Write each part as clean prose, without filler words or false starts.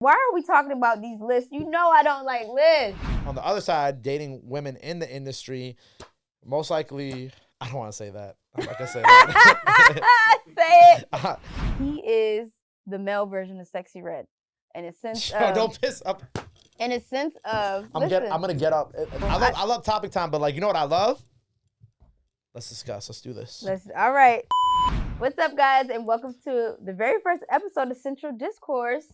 Why are we talking about these lists? You know I don't like lists. On the other side, dating women in the industry, most likely, I don't want to say that. I'm not going to say that. Say it. He is the male version of Sexy Red. And it's sense of... Don't piss up. In a sense of... I'm going to get up. I love topic time, but like, you know what I love? Let's discuss. Let's do this. All right. What's up, guys? And welcome to the very first episode of Central Discourse.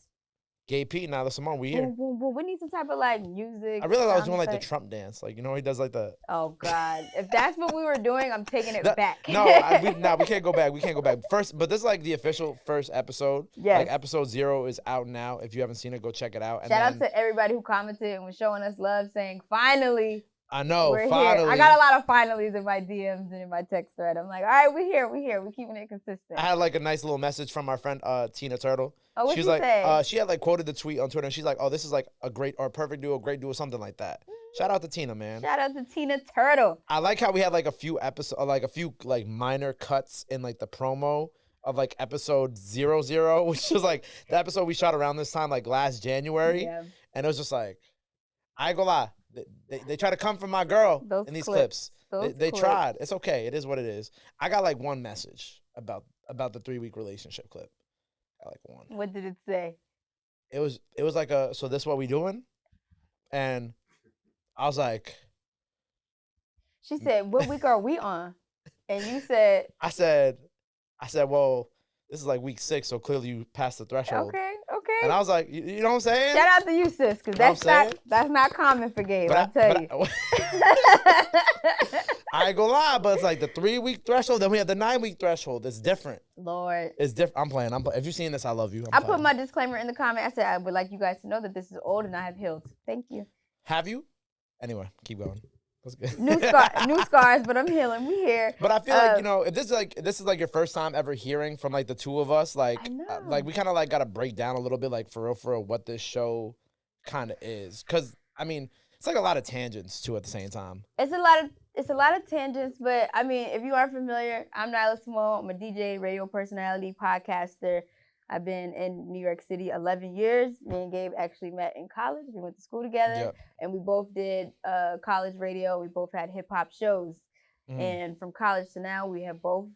Gabe, Nyla, Symone, we here. Boom, boom, boom. We need some type of like music. I realized I was doing like the Trump dance. Like, you know, he does like the... Oh, God. If that's what we were doing, I'm taking it back. No, we can't go back. We can't go back. First, but this is like the official first episode. Yes. Like episode 0 is out now. If you haven't seen it, go check it out. And Shout out to everybody who commented and was showing us love, saying, finally. I know, we're finally. Here. I got a lot of finallys in my DMs and in my text thread. I'm like, all right, we're here. We're keeping it consistent. I had like a nice little message from our friend Tina Turtle. Oh, what she was she like, say? She had like quoted the tweet on Twitter, and she's like, oh, this is like a great or perfect duo, great duo, something like that. Shout out to Tina, man. Shout out to Tina Turtle. I like how we had like a few episodes, like a few like minor cuts in like the promo of like episode 00, which was like the episode we shot around this time, like last January. Yeah. And it was just like, I ain't gonna lie. They try to come for my girl in these clips. They tried. It's okay. It is what it is. I got like one message about the 3-week relationship clip. I like one. What did it say? It was like so this what we doing? And I was like. She said, what week are we on? And you said. I said, well, this is like week 6, so clearly you passed the threshold. Okay. And I was like, you know what I'm saying? Shout out to you, sis, because that's not common for Gabe, I'll tell you. I ain't gonna lie, but it's like the 3-week threshold, then we have the 9-week threshold. It's different. Lord. It's different. I'm playing. If you've seen this, I love you. I put my disclaimer in the comment. I said, I would like you guys to know that this is old and I have healed. Thank you. Have you? Anyway, keep going. That's good. New scars, but I'm healing. We here. But I feel like, you know, if this is like your first time ever hearing from like the two of us, like we kind of like got to break down a little bit, like for real, what this show kind of is. Because, I mean, it's like a lot of tangents too at the same time. It's a lot of tangents, but I mean, if you aren't familiar, I'm Nyla Symone. I'm a DJ, radio personality, podcaster. I've been in New York City 11 years. Me and Gabe actually met in college. We went to school together, and we both did college radio. We both had hip-hop shows. And from college to now, we have both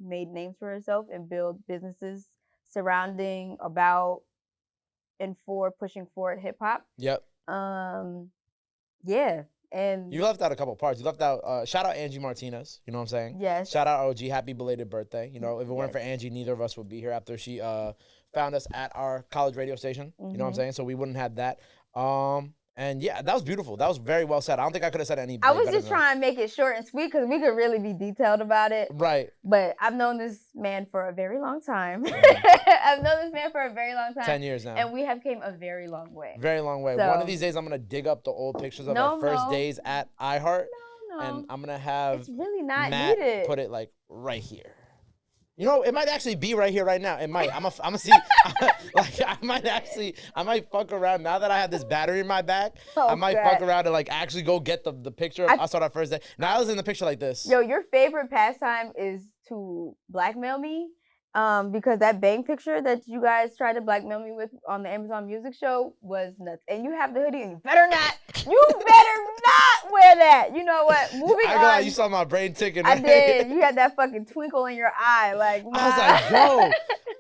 made names for ourselves and built businesses surrounding, about, and for pushing forward hip-hop. Yep. Yeah. And you left out a couple parts. You left out, shout out Angie Martinez. You know what I'm saying? Yes. Shout out OG. Happy belated birthday. You know, if it weren't for Angie, neither of us would be here after she found us at our college radio station. You know what I'm saying? So we wouldn't have that. And yeah, that was beautiful. That was very well said. I don't think I could have said any. I was just trying to make it short and sweet because we could really be detailed about it. Right. But I've known this man for a very long time. I've known this man for a very long time. 10 years now. And we have came a very long way. Very long way. So, one of these days, I'm going to dig up the old pictures of our first days at iHeart. No. And I'm going to have it's really not Matt needed. Put it like right here. You know, it might actually be right here, right now. It might. I'm gonna see. Like, I might fuck around now that I have this battery in my back. I might fuck around and like actually go get the picture of us on our first day. Now I was in the picture like this. Yo, your favorite pastime is to blackmail me, because that bang picture that you guys tried to blackmail me with on the Amazon Music show was nuts. And you have the hoodie, and you better not wear that. You know what? Moving on. You saw my brain ticking. Right? I did. You had that fucking twinkle in your eye. Like, nah. I was like, yo.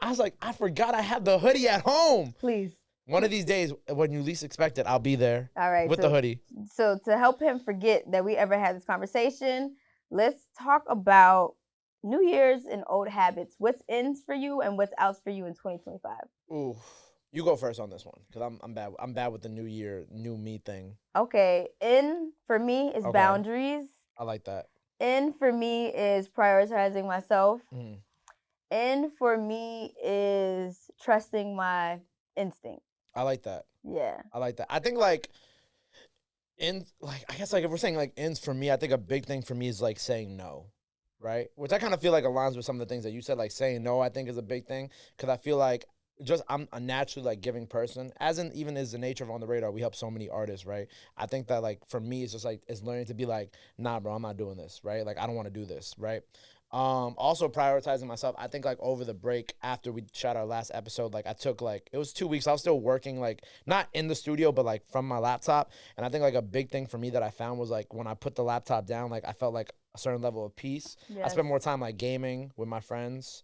I was like, I forgot I have the hoodie at home. Please. One of these days, when you least expect it, I'll be there. All right. With the hoodie. So to help him forget that we ever had this conversation, let's talk about New Year's and old habits. What's in for you and what's out for you in 2025? Ooh. You go first on this one, because I'm bad. I'm bad with the new year, new me thing. Okay. In for me is boundaries. I like that. In for me is prioritizing myself. In for me is trusting my instinct. I like that. Yeah. I like that. I think like I guess like if we're saying like ends for me, I think a big thing for me is like saying no. Right? Which I kind of feel like aligns with some of the things that you said, like saying no, I think is a big thing. Because I feel like I'm a naturally like giving person, even is the nature of On the Radar. We help so many artists, right? I think that like for me, it's just like it's learning to be like, nah, bro, I'm not doing this, right? Like I don't want to do this, right? Also prioritizing myself. I think like over the break after we shot our last episode, like I took like it was 2 weeks. I was still working like not in the studio, but like from my laptop. And I think like a big thing for me that I found was like when I put the laptop down, like I felt like a certain level of peace. I Yes. spent more time like gaming with my friends.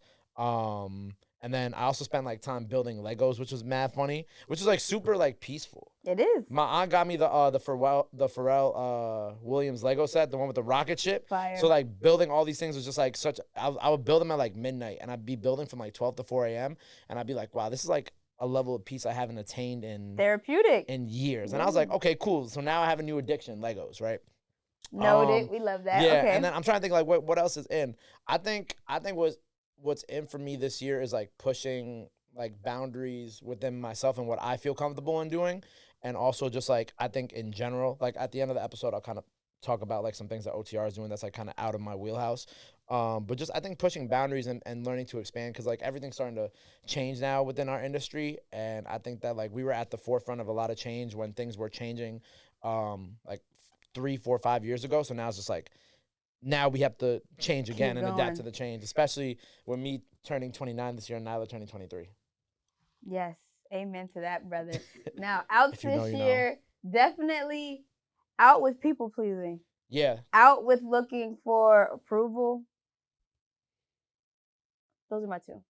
And then I also spent like time building Legos, which was mad funny, which is like super like peaceful. It is. My aunt got me the Pharrell Williams Lego set, the one with the rocket ship. Fire. So like building all these things was just like such. I would build them at like midnight, and I'd be building from like 12 to 4 a.m. And I'd be like, wow, this is like a level of peace I haven't attained in Therapeutic. in years. And I was like, okay, cool. So now I have a new addiction, Legos, right? Noted. We love that. Yeah, Okay. and then I'm trying to think like what else is in. I think what's in for me this year is like pushing like boundaries within myself and what I feel comfortable in doing. And also just like I think in general, like at the end of the episode, I'll kind of talk about like some things that OTR is doing that's like kind of out of my wheelhouse. But just I think pushing boundaries and learning to expand because like everything's starting to change now within our industry. And I think that like we were at the forefront of a lot of change when things were changing like 3, 4, 5 years ago. So now it's just like now we have to change again and adapt to the change, especially with me turning 29 this year and Nyla turning 23. Yes. Amen to that, brother. Now, out If you know, this you know. year, definitely out with people pleasing. Yeah. Out with looking for approval. Those are my two.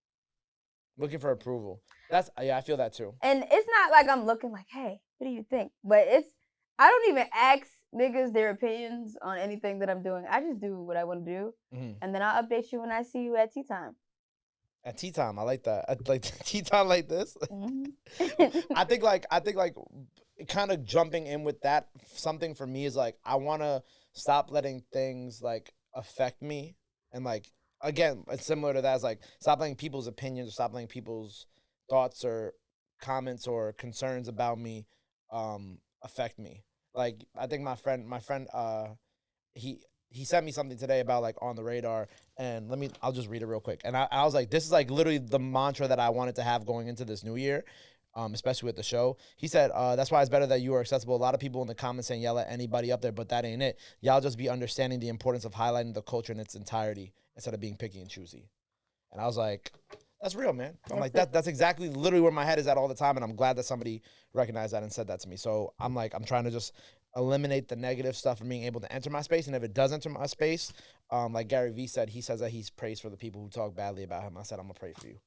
Looking for approval. That's I feel that too. And it's not like I'm looking like, hey, what do you think? But I don't even ask niggas their opinions on anything that I'm doing. I just do what I want to do. Mm-hmm. And then I'll update you when I see you at tea time. At tea time, I like that. Like tea time like this. Mm-hmm. I think like kind of jumping in with that. Something for me is like I want to stop letting things like affect me, and like again, it's similar to that. It's like stop letting people's opinions, or stop letting people's thoughts or comments or concerns about me affect me. Like I think my friend he sent me something today about like on the radar, and I'll just read it real quick. And I was like, this is like literally the mantra that I wanted to have going into this new year, especially with the show. He said, that's why it's better that you are accessible. A lot of people in the comments saying yell at anybody up there, but that ain't it. Y'all just be understanding the importance of highlighting the culture in its entirety instead of being picky and choosy. And I was like, that's real, man. I'm like, that's exactly literally where my head is at all the time, and I'm glad that somebody recognized that and said that to me. So I'm like, I'm trying to just eliminate the negative stuff from being able to enter my space. And if it does enter my space, like Gary Vee said, he says that he's praised for the people who talk badly about him. I said, I'm going to pray for you.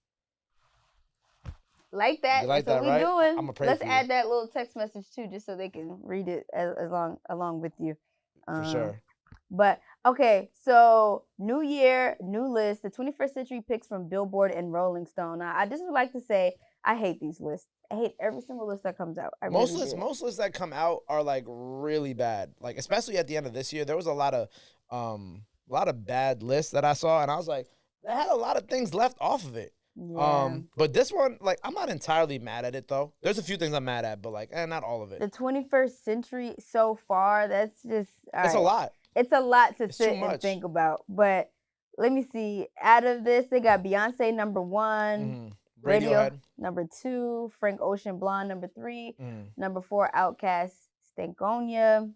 Like that. You like That's that, what right? we doing. I'm gonna pray Let's for you. add that little text message too, just so they can read it along with you. For sure. But okay, so new year, new list, the 21st century picks from Billboard and Rolling Stone. Now, I just would like to say I hate these lists. I hate every single list that comes out. Most lists that come out are like really bad. Like especially at the end of this year, there was a lot of bad lists that I saw, and I was like, they had a lot of things left off of it. Yeah. But this one, like, I'm not entirely mad at it though. There's a few things I'm mad at, but like, not all of it. The 21st century so far, that's just It's a lot. It's a lot to It's sit too much. and think about. But let me see. Out of this, they got Beyonce number 1, Mm-hmm. Radio Radiohead. number 2, Frank Ocean Blonde number 3, Mm. number 4, Outkast Stankonia.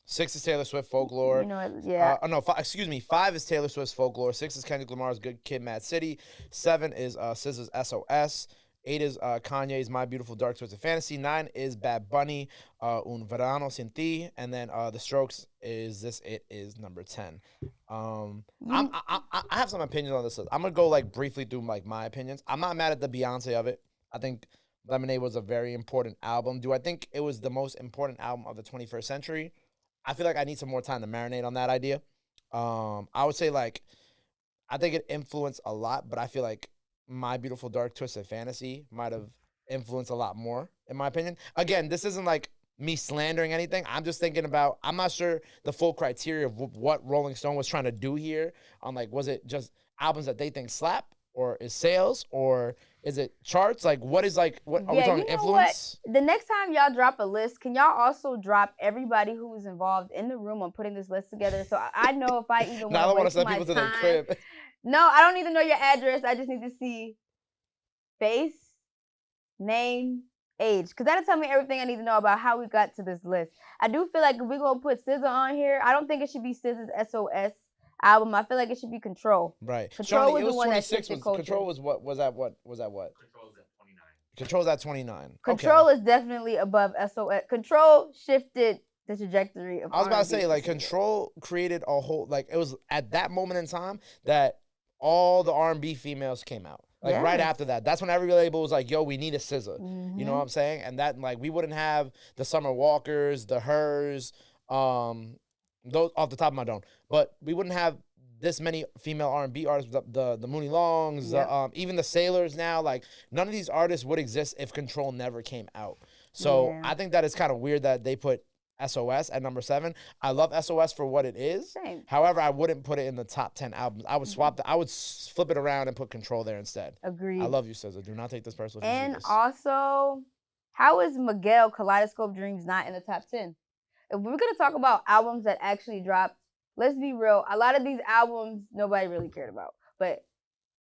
6 is Taylor Swift Folklore. You know, yeah. No, 5 is Taylor Swift's Folklore. 6 is Kendrick Lamar's Good Kid, Mad City. 7 is SZA's SOS. 8 is Kanye's My Beautiful Dark Twisted Fantasy. 9 is Bad Bunny, Un Verano Sin Ti. And then The Strokes is This It is number 10. I have some opinions on this list. I'm going to go like briefly through like my opinions. I'm not mad at the Beyonce of it. I think Lemonade was a very important album. Do I think it was the most important album of the 21st century? I feel like I need some more time to marinate on that idea. I would say like, I think it influenced a lot, but I feel like My Beautiful Dark Twisted Fantasy might have influenced a lot more, in my opinion. Again, this isn't like me slandering anything. I'm just thinking about, I'm not sure the full criteria of what Rolling Stone was trying to do here. On like, was it just albums that they think slap, or is sales, or is it charts? Like, what is like, what are we talking influence? What? The next time y'all drop a list, can y'all also drop everybody who was involved in the room on putting this list together? So I know if I even Now I want to send my people to time. their crib. No, I don't need to know your address. I just need to see face, name, age. Because that'll tell me everything I need to know about how we got to this list. I do feel like if we're going to put SZA on here, I don't think it should be SZA's SOS. album, I feel like it should be Control. Right. Control Shawnee, was it the was one that 26. shifted culture. Control was what? Was that what? Control's at 29. Control's at 29. Control Okay. is definitely above SOS. Control shifted the trajectory of I was about to R&B say, like, for sure. Control created a whole, like, it was at that moment in time that all the R&B females came out. Like, right Yes. after that. That's when every label was like, yo, we need a SZA. You know Mhm. what I'm saying? And that, like, we wouldn't have the Summer Walkers, the Hers, those off the top of my dome. But we wouldn't have this many female R&B artists, the Mooney Longs, Yep. even the Sailors now. Like, none of these artists would exist if Control never came out. So Yeah. I think that it's kind of weird that they put SOS at number 7. I love SOS for what it is. Same. However, I wouldn't put it in the top 10 albums. I would swap I would flip it around and put Control there instead. Agreed. I love you, SZA. Do not take this personally. And also, how is Miguel Kaleidoscope Dreams not in the top 10? If we're gonna talk about albums that actually dropped, let's be real. A lot of these albums nobody really cared about, but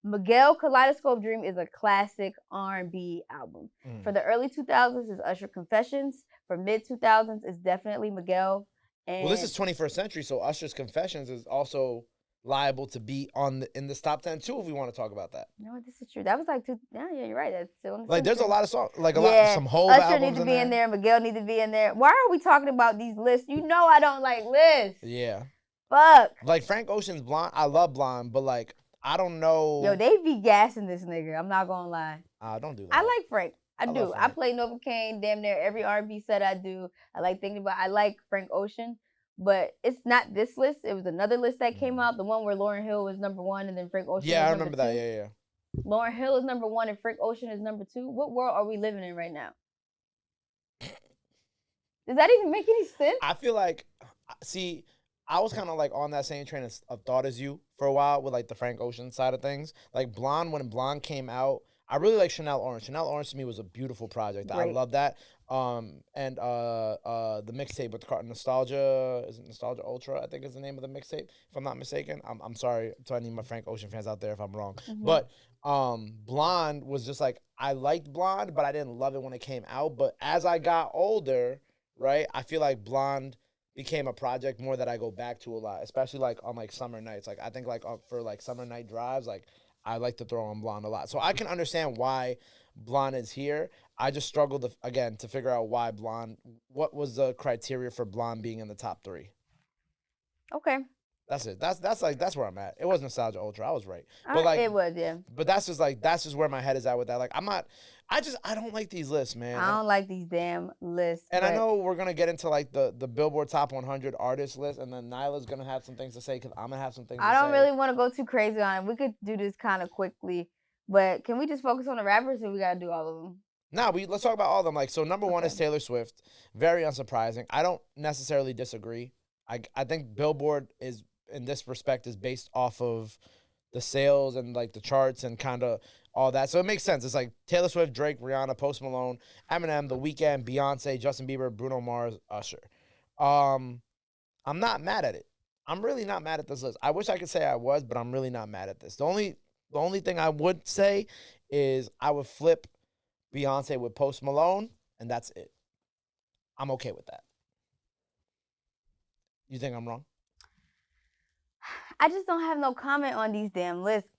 Miguel Kaleidoscope Dream is a classic R&B album. For the early 2000s is Usher Confessions. For mid 2000s is definitely Miguel. And Well, this is 21st century, so Usher's Confessions is also liable to be in this top 10 too if we want to talk about that. no, this is true. That was like yeah, you're right. That's still in the Like, there's a century. lot of songs, like Yeah, some whole Usher albums needs to in be there. in there. Miguel needs to be in there. Why are we talking about these lists? You know I don't like lists. Yeah. Fuck. Like Frank Ocean's Blonde, I love Blonde, but like I don't know. Yo, they be gassing this nigga. I'm not gonna lie. Don't do that. I like Frank. I love do. I Frank. play Novocaine damn near every R&B set I do. I like thinking about. I like Frank Ocean, but it's not this list. It was another list that came out. The one where Lauryn Hill was number 1 and then Frank Ocean. Yeah, I was remember number that. 2. Yeah. Lauryn Hill is number 1 and Frank Ocean is number 2. What world are we living in right now? Does that even make any sense? I feel like, see, I was kind of like on that same train of thought as you for a while with like the Frank Ocean side of things. Like Blonde, when Blonde came out, I really like Chanel Orange. Chanel Orange to me was a beautiful project. I Great. love that. And the mixtape with Nostalgia, is it Nostalgia Ultra? I think is the name of the mixtape, if I'm not mistaken. I'm sorry to any of my Frank Ocean fans out there if I'm wrong. But Blonde was just like, I liked Blonde, but I didn't love it when it came out. But as I got older, right, I feel like Blonde became a project more that I go back to a lot, especially like on like summer nights. Like I think like for like summer night drives, like I like to throw on Blonde a lot. So I can understand why Blonde is here. I just struggled again to figure out why Blonde. What was the criteria for Blonde being in the top 3? Okay. That's it. That's where I'm at. It was Nostalgia Ultra. I was right. But like it was, yeah. But that's just where my head is at with that. Like I don't like these lists, man. I don't like these damn lists. And I know we're gonna get into like the Billboard Top 100 artist list, and then Nyla's gonna have some things to say because I'm gonna have some things. I don't really want to go too crazy on it. We could do this kind of quickly, but can we just focus on the rappers, or we gotta do all of them? Nah, let's talk about all of them. Like, so number 1 is Taylor Swift. Very unsurprising. I don't necessarily disagree. I think Billboard is in this respect is based off of the sales and like the charts and kind of all that. So it makes sense. It's like Taylor Swift, Drake, Rihanna, Post Malone, Eminem, The Weeknd, Beyonce, Justin Bieber, Bruno Mars, Usher. I'm not mad at it. I'm really not mad at this list. I wish I could say I was, but I'm really not mad at this. The only thing I would say is I would flip Beyonce with Post Malone, and that's it. I'm okay with that. You think I'm wrong? I just don't have no comment on these damn lists.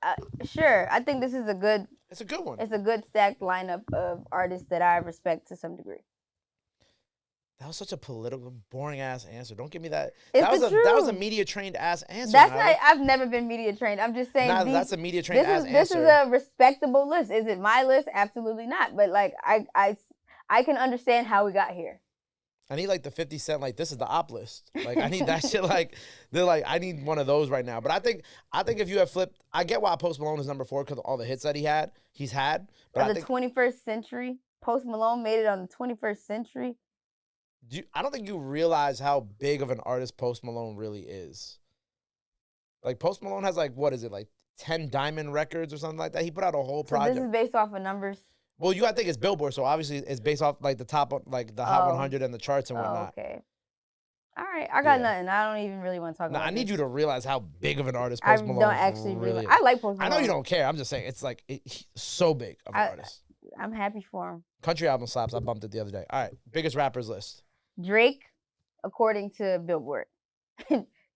Sure, I think this is a good. It's a good one. It's a good stacked lineup of artists that I respect to some degree. That was such a political, boring ass answer. Don't give me that. It's That was a media trained ass answer. That's Nyla. not. I've never been media trained. I'm just saying. Nyla, that's a media trained ass answer. This is a respectable list. Is it my list? Absolutely not. But like, I can understand how we got here. I need like the 50 Cent, like this is the op list. Like I need that shit. Like they're like I need one of those right now. But I think if you have flipped, I get why Post Malone is number 4 because of all the hits that he's had. But the 21st century, Post Malone made it on the 21st century. I don't think you realize how big of an artist Post Malone really is. Like Post Malone has like what is it like 10 diamond records or something like that. He put out a whole project. So this is based off of numbers. Well, you gotta think it's Billboard, so obviously it's based off like the top, like the Hot 100 and the charts and whatnot. Okay. All right, I got nothing. I don't even really want to talk about. I need you to realize how big of an artist I Post Malone don't actually really is. I like Post Malone. I know you don't care. I'm just saying it's like he's so big of an artist. I'm happy for him. Country album slaps. I bumped it the other day. All right, biggest rappers list. Drake, according to Billboard.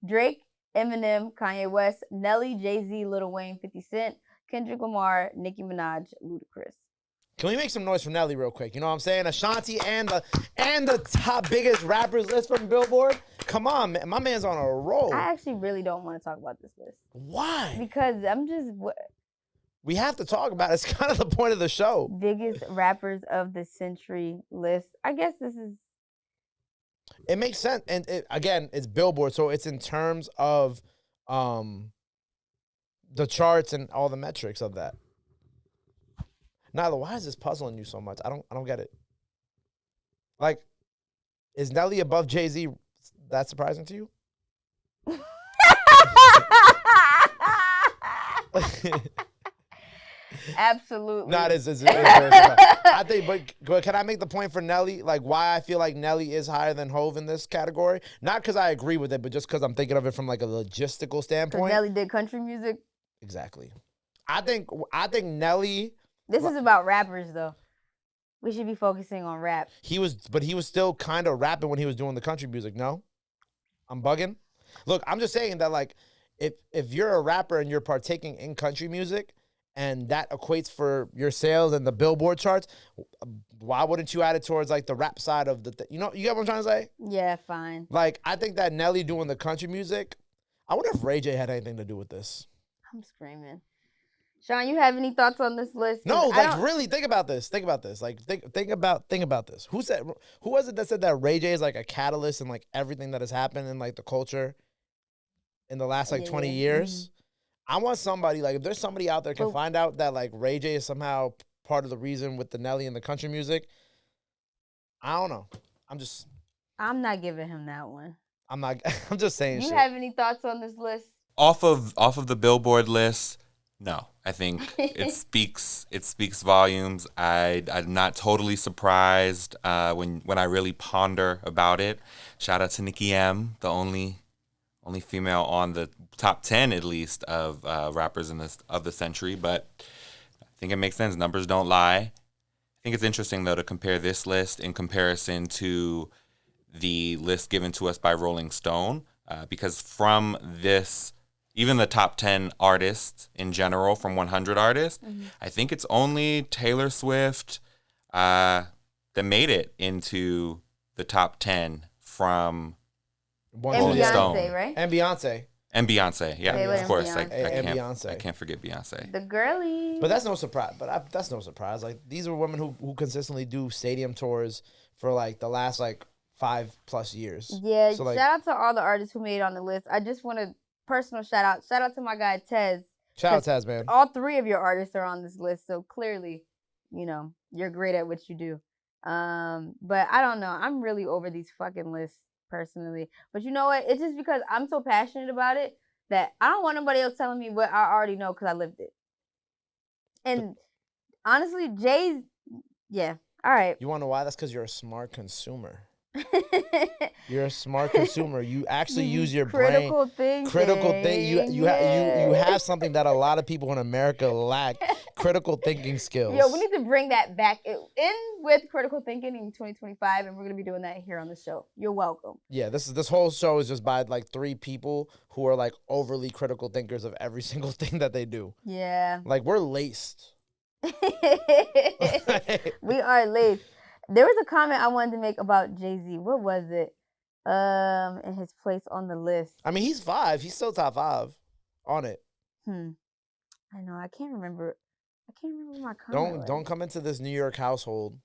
Drake Eminem, Kanye West, Nelly, Jay-Z, Lil Wayne, 50 Cent, Kendrick Lamar, Nicki Minaj, Ludacris. Can we make some noise for Nelly real quick? You know what I'm saying? Ashanti and the top biggest rappers list from Billboard. Come on, man. My man's on a roll. I actually really don't want to talk about this list. Why? Because I'm just We have to talk about it. It's kind of the point of the show. biggest rappers of the century list. I guess this is. It makes sense. And again, it's Billboard, so it's in terms of the charts and all the metrics of that. Nyla, why is this puzzling you so much? I don't get it. Like, is Nelly above Jay-Z that surprising to you? Absolutely. No, it's I think, but can I make the point for Nelly? Like, why I feel like Nelly is higher than Hove in this category? Not because I agree with it, but just because I'm thinking of it from like a logistical Because standpoint. Nelly did country music. Exactly. I think Nelly. This is about rappers, though. We should be focusing on rap. He was still kind of rapping when he was doing the country music. No, I'm bugging. Look, I'm just saying that like, if you're a rapper and you're partaking in country music, and that equates for your sales and the Billboard charts, why wouldn't you add it towards like the rap side of the? You get what I'm trying to say? Yeah, fine. Like, I think that Nelly doing the country music. I wonder if Ray J had anything to do with this. I'm screaming. Sean, you have any thoughts on this list? No, like really think about this. Think about this. Like think about this. Who was it that said that Ray J is like a catalyst in like everything that has happened in like the culture in the last like 20 years? Mm-hmm. I want somebody, like, if there's somebody out there can find out that like Ray J is somehow part of the reason with the Nelly and the country music. I don't know. I'm not giving him that one. I'm just saying. You have any thoughts on this list? Off of the Billboard list, no. I think it speaks volumes. I'm not totally surprised when I really ponder about it. Shout out to Nicki M, the only female on the top 10 at least of rappers of the century. But I think it makes sense. Numbers don't lie. I think it's interesting though to compare this list in comparison to the list given to us by Rolling Stone, because from this, even the top 10 artists in general, from 100 artists, mm-hmm. I think it's only Taylor Swift that made it into the top 10 from Rolling Stone. Right? And Beyonce. Yeah, of course. Beyonce. I can't forget Beyonce. The girlie. But that's no surprise. That's no surprise. Like, these are women who consistently do stadium tours for like the last like 5+ years. Yeah. So, like, shout out to all the artists who made it on the list. I just want to personal shout out. Shout out to my guy Tez. Shout out Tez, man. All 3 of your artists are on this list, so clearly, you're great at what you do. But I don't know. I'm really over these fucking lists personally. But you know what? It's just because I'm so passionate about it that I don't want nobody else telling me what I already know because I lived it. And honestly, Jay's, yeah. All right. You want to know why? That's because you're a smart consumer. You're a smart consumer. You actually use your critical brain. Critical thinking. You have something that a lot of people in America lack. Critical thinking skills. Yo, we need to bring that back in with critical thinking in 2025, and we're gonna be doing that here on the show. You're welcome. Yeah, this whole show is just by like 3 people who are like overly critical thinkers of every single thing that they do. Yeah. Like, we're laced. We are laced. There was a comment I wanted to make about Jay-Z. What was it? And his place on the list. I mean, he's 5. He's still top 5 on it. I know. I can't remember my comment. Don't come into this New York household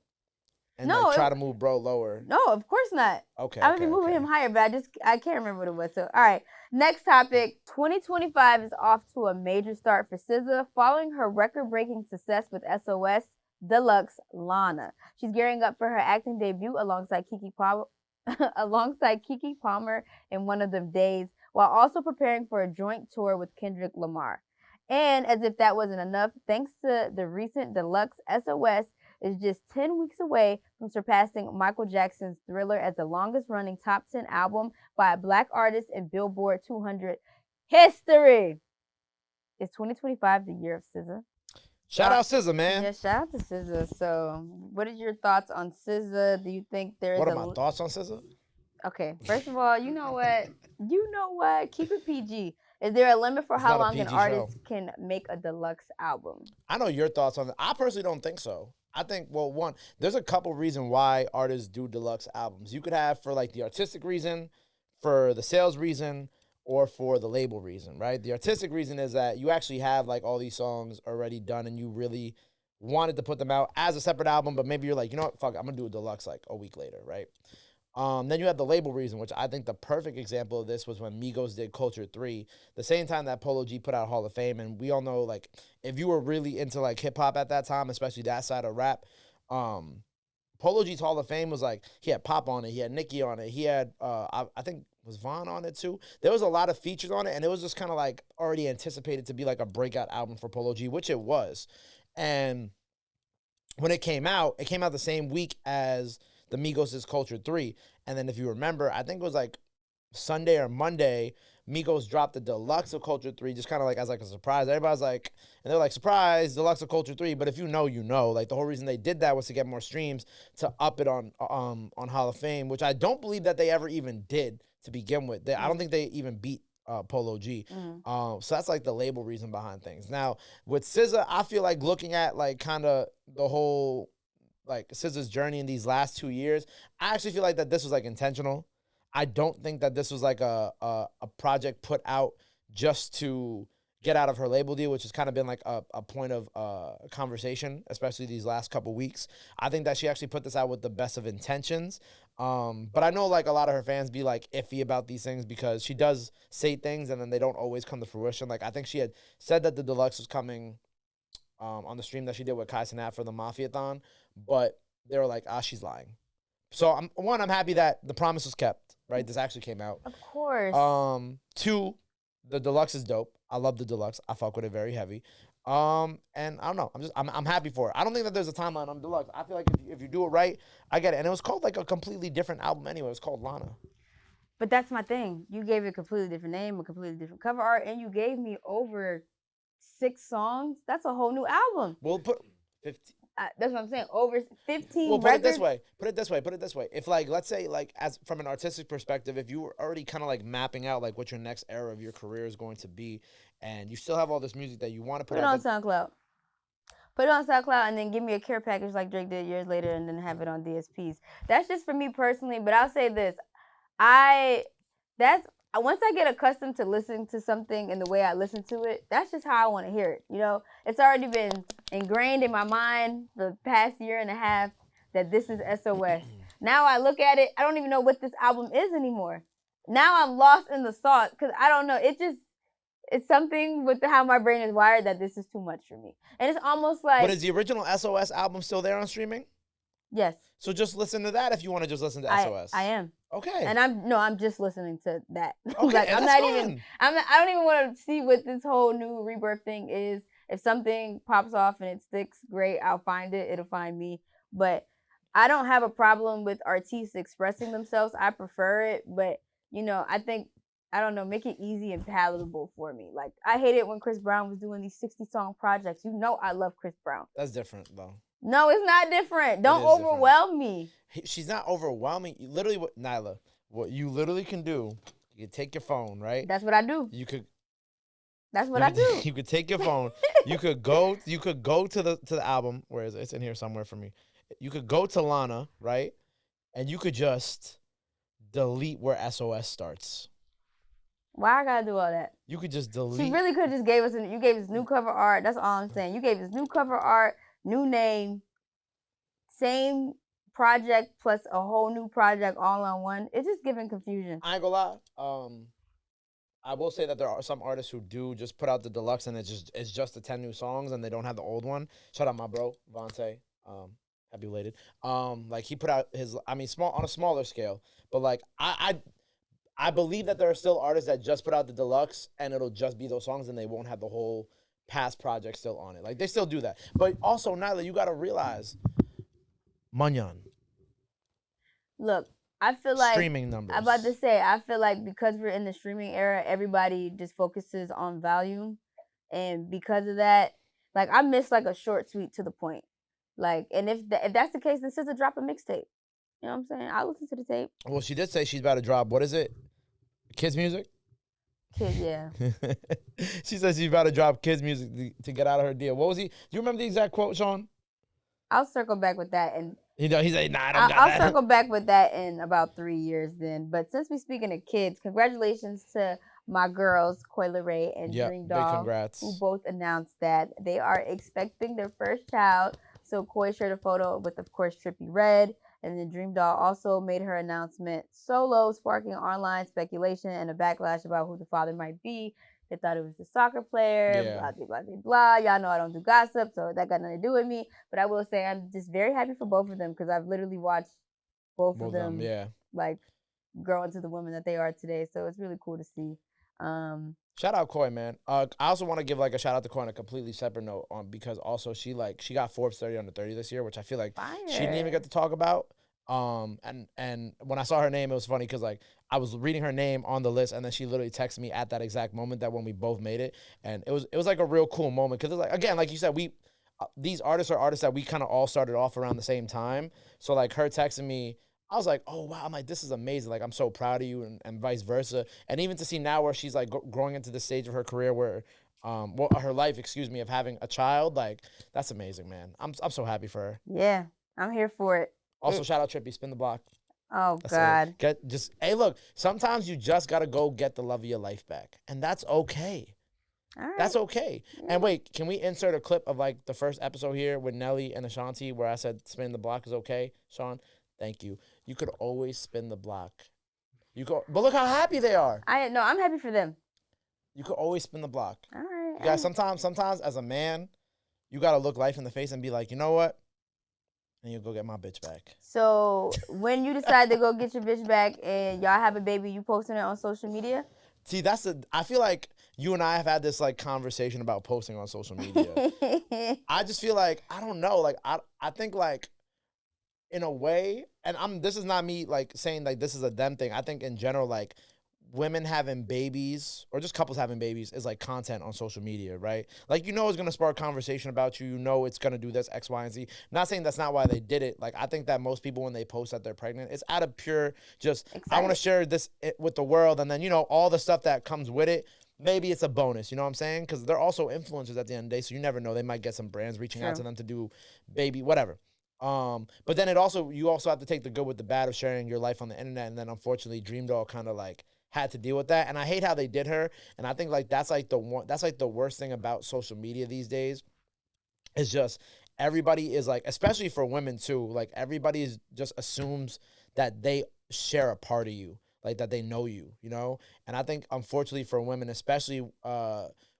and try to move bro lower. No, of course not. Okay. I'm gonna be moving him higher, but I can't remember what it was. So, all right. Next topic. 2025 is off to a major start for SZA following her record-breaking success with SOS. Deluxe Lana. She's gearing up for her acting debut alongside Keke Palmer in One of Them Days, while also preparing for a joint tour with Kendrick Lamar. And as if that wasn't enough, thanks to the recent Deluxe, SOS is just 10 weeks away from surpassing Michael Jackson's Thriller as the longest-running top 10 album by a Black artist in Billboard 200 history. Is 2025 the year of SZA? Shout out SZA, man. Yeah, shout out to SZA. So, what are your thoughts on SZA? Do you think there's What are my thoughts on SZA? Okay, first of all, you know what? Keep it PG. Is there a limit for It's how not a long an PG artist show. can make a deluxe album? I know your thoughts on it. I personally don't think so. I think, well, one, there's a couple reasons why artists do deluxe albums. You could have for like the artistic reason, for the sales reason, or for the label reason, right? The artistic reason is that you actually have like all these songs already done and you really wanted to put them out as a separate album, but maybe you're like, you know what, fuck, I'm gonna do a deluxe like a week later, right? Then you have the label reason, which I think the perfect example of this was when Migos did Culture 3, the same time that Polo G put out Hall of Fame. And we all know, like, if you were really into, like, hip-hop at that time, especially that side of rap, Polo G's Hall of Fame was, like, he had Pop on it, he had Nicki on it, he had, I think, was Vaughn on it, too? There was a lot of features on it, and it was just kind of, like, already anticipated to be, like, a breakout album for Polo G, which it was. And when it came out the same week as the Migos' Culture 3. And then if you remember, I think it was like Sunday or Monday, Migos dropped the deluxe of Culture 3, just kind of like as like a surprise. Everybody's like, and they're like, surprise, deluxe of Culture 3. But if you know, you know. Like the whole reason they did that was to get more streams to up it on Hall of Fame, which I don't believe that they ever even did to begin with. I don't think they even beat Polo G. So that's like the label reason behind things. Now with SZA, I feel like looking at like kind of the whole like SZA's journey in these last 2 years, I actually feel like that this was like intentional. I don't think that this was like a project put out just to get out of her label deal, which has kind of been like a point of conversation, especially these last couple weeks. I think that she actually put this out with the best of intentions. But I know like a lot of her fans be like iffy about these things because she does say things and then they don't always come to fruition. Like I think she had said that the deluxe was coming on the stream that she did with Kai Cenat for the Mafia-thon, but they were like, she's lying. So I'm happy that the promise was kept, right? This actually came out. Of course. 2, the deluxe is dope. I love the deluxe. I fuck with it very heavy. And I don't know. I'm happy for it. I don't think that there's a timeline on deluxe. I feel like if you do it right, I get it. And it was called like a completely different album anyway. It was called Lana. But that's my thing. You gave it a completely different name, a completely different cover art, and you gave me over 6 songs. That's a whole new album. We'll put 15. That's what I'm saying. Over 15 Well, records. Put it this way. If like, let's say like as from an artistic perspective, if you were already kind of like mapping out like what your next era of your career is going to be, and you still have all this music that you want to put it on SoundCloud. Put it on SoundCloud and then give me a care package like Drake did years later and then have it on DSPs. That's just for me personally, but I'll say this. Once I get accustomed to listening to something and the way I listen to it, that's just how I want to hear it. You know, it's already been ingrained in my mind for the past year and a half that this is SOS. Now I look at it, I don't even know what this album is anymore. Now I'm lost in the thought because I don't know. It's something with how my brain is wired that this is too much for me. And it's almost like. But is the original SOS album still there on streaming? Yes. So just listen to that if you want to just listen to SOS. I am. Okay. And I'm just listening to that. Okay, like I don't even want to see what this whole new rebirth thing is. If something pops off and it sticks, great, I'll find it. It'll find me. But I don't have a problem with artists expressing themselves. I prefer it, but I think make it easy and palatable for me. Like I hate it when Chris Brown was doing these 60-song projects. I love Chris Brown. That's different though. No, it's not different. Don't overwhelm me. She's not overwhelming. Literally, Nyla, what you literally can do, you can take your phone, right? That's what I do. That's what I do. You could take your phone. You could go to the album. Where is it? It's in here somewhere for me. You could go to Lana, right? And you could just delete where SOS starts. Why I gotta do all that? You could just delete. She really could have just gave us new cover art. That's all I'm saying. You gave us new cover art, new name, same project plus a whole new project all on one. It's just giving confusion. I ain't gonna lie. I will say that there are some artists who do just put out the deluxe and it's just the 10 new songs and they don't have the old one. Shout out my bro, Vontae. Happy belated. Like he put out small on a smaller scale, but like I believe that there are still artists that just put out the deluxe and it'll just be those songs and they won't have the whole past project still on it. Like they still do that. But also, Nyla, you gotta realize Manyan. Look, I feel like streaming numbers. I'm about to say, I feel like because we're in the streaming era, everybody just focuses on volume. And because of that, like I miss like a short, sweet, to the point. Like, and if that's the case, then SZA drop a mixtape. You know what I'm saying? I'll listen to the tape. Well, she did say she's about to drop, what is it? Kids music? Kid, yeah. She says she's about to drop kids music to get out of her deal. What was he? Do you remember the exact quote, Sean? I'll circle back with that, and He's like, nah, I don't got I'll that. circle back with that in about 3 years then. But since we're speaking of kids, congratulations to my girls, Coyle Ray and Yep, Dream big Doll, congrats. who both announced that they are expecting their first child. So Coy shared a photo with, of course, Trippie Redd. And then Dream Doll also made her announcement solo, sparking online speculation and a backlash about who the father might be. They thought it was the soccer player, Yeah. blah, blah, blah, blah, blah. Y'all know I don't do gossip, so that got nothing to do with me. But I will say I'm just very happy for both of them because I've literally watched both of them, yeah. like, grow into the women that they are today. So it's really cool to see. Shout out Coy, man. I also want to give like a shout out to Coy on a completely separate note, because also she got Forbes 30 under 30 this year, which I feel like she didn't even get to talk about. And when I saw her name, it was funny because like I was reading her name on the list, and then she literally texted me at that exact moment that when we both made it, and it was like a real cool moment because it's like, again, like you said, these artists are artists that we kind of all started off around the same time. So like her texting me, I was like, oh, wow. I'm like, this is amazing. Like, I'm so proud of you, and vice versa. And even to see now where she's, like, growing into the stage of her career where, her life, of having a child, like, that's amazing, man. I'm so happy for her. Yeah, I'm here for it. Also, shout out Trippie, spin the block. Oh, That's God. hey, look, sometimes you just got to go get the love of your life back. And that's okay. All right. That's okay. Yeah. And wait, can we insert a clip of, like, the first episode here with Nelly and Ashanti where I said spin the block is okay, Sean? Thank you. You could always spin the block. But look how happy they are. I'm happy for them. You could always spin the block. All right. You guys, sometimes as a man, you gotta look life in the face and be like, you know what? And you go get my bitch back. So when you decide to go get your bitch back and y'all have a baby, you posting it on social media? See, I feel like you and I have had this like conversation about posting on social media. I just feel like, I don't know, like I think like, in a way, and this is not me like saying like this is a them thing. I think in general, like women having babies or just couples having babies is like content on social media, right? Like, it's gonna spark conversation about you. It's gonna do this X, Y, and Z. Not saying that's not why they did it. Like, I think that most people when they post that they're pregnant, it's out of pure just I want to share this with the world, and then all the stuff that comes with it. Maybe it's a bonus, you know what I'm saying? Because they're also influencers at the end of the day, so you never know. They might get some brands reaching out to them to do baby whatever. But then you also have to take the good with the bad of sharing your life on the internet, and then unfortunately Dream Doll kind of like had to deal with that, and I hate how they did her, and I think like that's like the worst thing about social media these days is just everybody is like, especially for women too, like everybody is just assumes that they share a part of you, like that they know you, and I think unfortunately for women, especially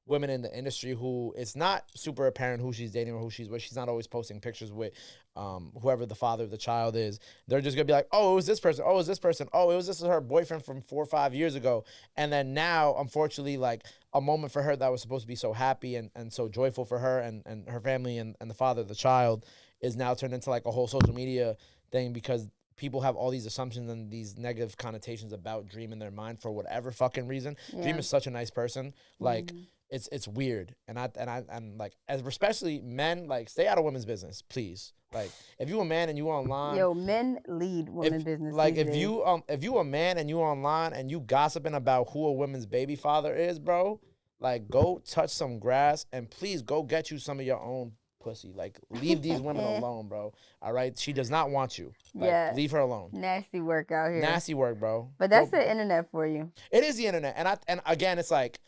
women in the industry who it's not super apparent who she's dating or who she's with. She's not always posting pictures with whoever the father of the child is. They're just going to be like, oh, it was this person. Oh, it was this person. Oh, it was this her boyfriend from 4 or 5 years ago. And then now, unfortunately, like a moment for her that was supposed to be so happy and so joyful for her and her family and the father of the child is now turned into like a whole social media thing because people have all these assumptions and these negative connotations about Dream in their mind for whatever fucking reason. Yeah. Dream is such a nice person. Like, it's weird. And I'm like, as especially men, like, stay out of women's business, please. Like, if you a man and you online, men lead women's business. Like, if you a man and you online and you gossiping about who a woman's baby father is, bro, like, go touch some grass and please go get you some of your own pussy. Like, leave these women alone, bro. All right? She does not want you. Like, leave her alone. Nasty work out here. Nasty work, bro. But that's the internet for you. It is the internet. And again, it's like,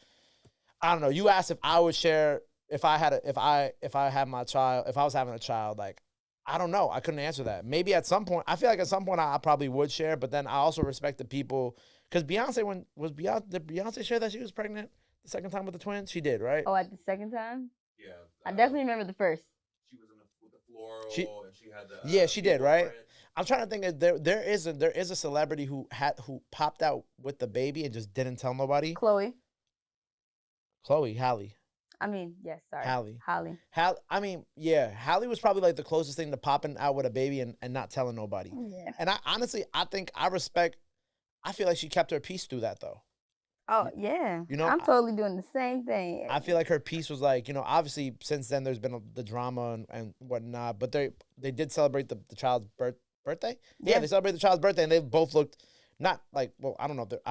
I don't know. You asked if I would share if I had my child, if I was having a child, like, I don't know. I couldn't answer that. Maybe at some point, I feel like at some point I probably would share, but then I also respect the people because did Beyonce share that she was pregnant the second time with the twins? She did, right? Oh, at the second time? Yeah. I definitely remember the first. She was with the floral and she had the yeah, she did, right? I'm trying to think of there is a celebrity who popped out with the baby and just didn't tell nobody. Halle. I mean, yes, sorry. Halle. I mean, yeah, Halle was probably like the closest thing to popping out with a baby and not telling nobody. Yeah. And I feel like she kept her peace through that though. Oh, yeah. I'm totally doing the same thing. I feel like her peace was like, obviously since then there's been the drama and whatnot, but they did celebrate the child's birthday. Yeah. Yeah, they celebrated the child's birthday, and they both looked not like, well, I don't know, but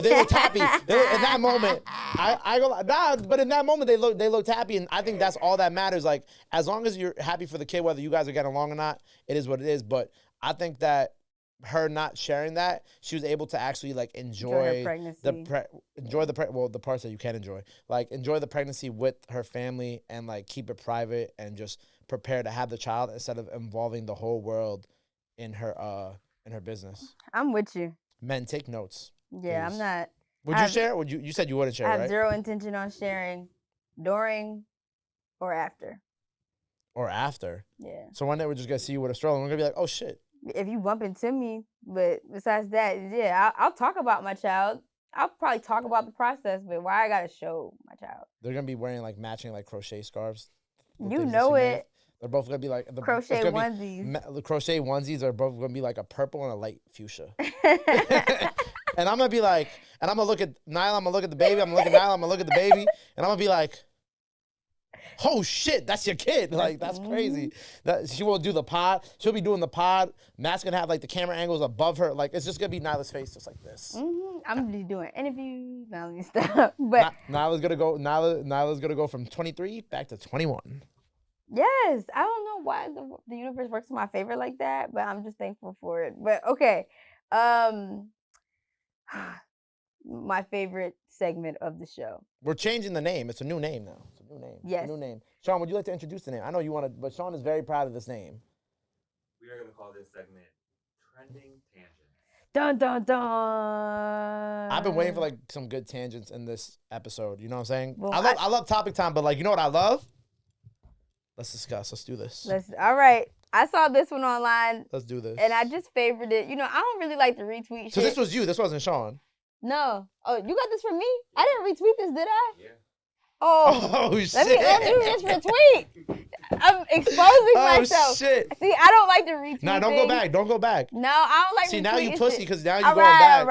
they looked happy. In that moment, I go, nah, but in that moment they looked happy, and I think that's all that matters. Like, as long as you're happy for the kid, whether you guys are getting along or not, it is what it is. But I think that her not sharing that, she was able to actually like enjoy her pregnancy. the parts that you can enjoy, like enjoy the pregnancy with her family, and like keep it private, and just prepare to have the child instead of involving the whole world in her business. I'm with you. Men, take notes. Yeah, please. I'm not. Would you share? You said you wouldn't share, I have right? zero intention on sharing during or after. Or after. Yeah. So one day we're just gonna see you with a stroller, and we're gonna be like, oh shit. If you bump into me, but besides that, yeah, I'll talk about my child. I'll probably talk about the process, but why I gotta show my child? They're gonna be wearing like matching like crochet scarves. You know it. They're both gonna be like Crochet onesies. The crochet onesies are both gonna be like a purple and a light fuchsia. And I'm gonna be like, and I'm gonna look at Nyla, I'm gonna look at the baby, I'm gonna look at Nyla, I'm gonna look at the baby, and I'm gonna be like, oh shit, that's your kid. Like, that's crazy. That she won't do the pod. She'll be doing the pod. Matt's gonna have like the camera angles above her. Like, it's just gonna be Nyla's face just like this. I'm gonna be doing interviews, and stuff. But Nyla's gonna go from 23 back to 21. yes, I don't know why the universe works in my favor like that, but I'm just thankful for it. But okay, my favorite segment of the show. We're changing the name. It's a new name now. It's a new name. Yes. It's a new name. Sean, would you like to introduce the name? I know you want to, but Sean is very proud of this name. We are going to call this segment Trending Tangents. Dun dun dun. I've been waiting for like some good tangents in this episode. You know what I'm saying? Well, I love topic time, but like, you know what I love? Let's discuss. Let's do this. All right. I saw this one online. Let's do this. And I just favored it. You know, I don't really like to retweet shit. So this was you. This wasn't Sean. No. Oh, you got this from me? I didn't retweet this, did I? Yeah. Oh shit. Let me undo this retweet. I'm exposing myself. Oh shit. See, I don't like to retweet. Nah, don't go back. Don't go back. No, I don't like. See, now you retweeting pussy shit. because now you going back. All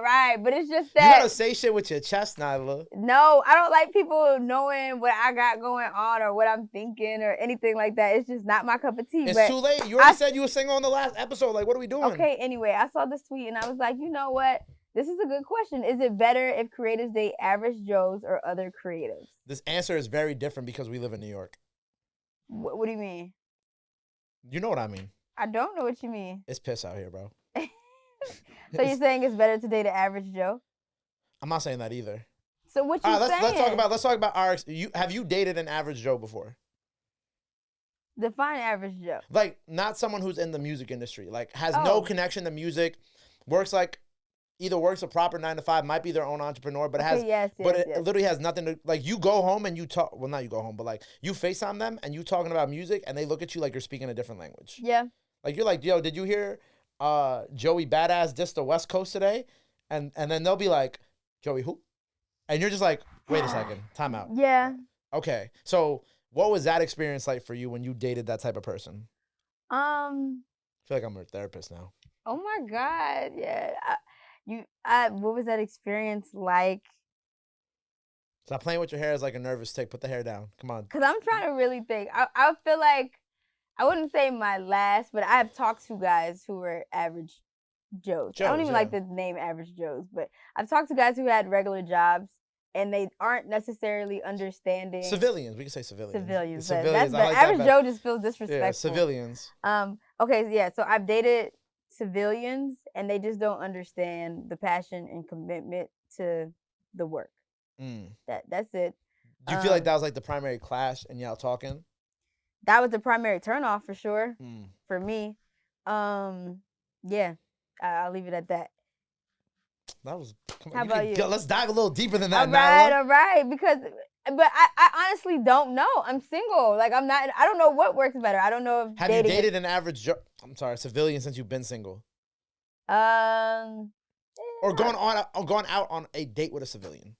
right. But it's just that. You gotta say shit with your chest, Nyla. No, I don't like people knowing what I got going on or what I'm thinking or anything like that. It's just not my cup of tea. It's but too late. You already said you were single on the last episode. Like, what are we doing? Okay, anyway, I saw this tweet and I was like, you know what? This is a good question. Is it better if creatives date average Joes or other creatives? This answer is very different because we live in New York. What do you mean? You know what I mean. I don't know what you mean. It's piss out here, bro. So you're saying it's better to date an average Joe? I'm not saying that either. So what you saying? Let's talk about our. Have you dated an average Joe before? Define average Joe. Like, not someone who's in the music industry. Like, has no connection to music. Works a proper 9 to 5. Might be their own entrepreneur, but it literally has nothing to. Like, you go home and you talk. Well, not you go home, but like you FaceTime them and you talking about music, and they look at you like you're speaking a different language. Yeah. Like, you're like, yo, did you hear Joey Badass diss the West Coast today? And then they'll be like, Joey who? And you're just like, wait a second, time out. Yeah. Okay, so what was that experience like for you when you dated that type of person? I feel like I'm a therapist now. Oh my God, yeah. What was that experience like? Stop playing with your hair is like a nervous tick. Put the hair down. Come on. Because I'm trying to really think. I feel like, I wouldn't say my last, but I have talked to guys who were average Joes. I don't even like the name average Joes, but I've talked to guys who had regular jobs and they aren't necessarily understanding. Civilians. We can say civilians. Civilians. Civilians. That's, like average that Joe just feels disrespectful. Yeah, civilians. Okay, yeah, so I've dated civilians and they just don't understand the passion and commitment to the work. That's it. Do you feel like that was like the primary clash in y'all talking? That was the primary turnoff for sure for me. Yeah, I'll leave it at that. That was. How about you? Let's dive a little deeper than that. All right. But I honestly don't know. I'm single. Like I'm not. I don't know what works better. I don't know if. Have you dated an average? Civilian since you've been single? Or gone out on a date with a civilian?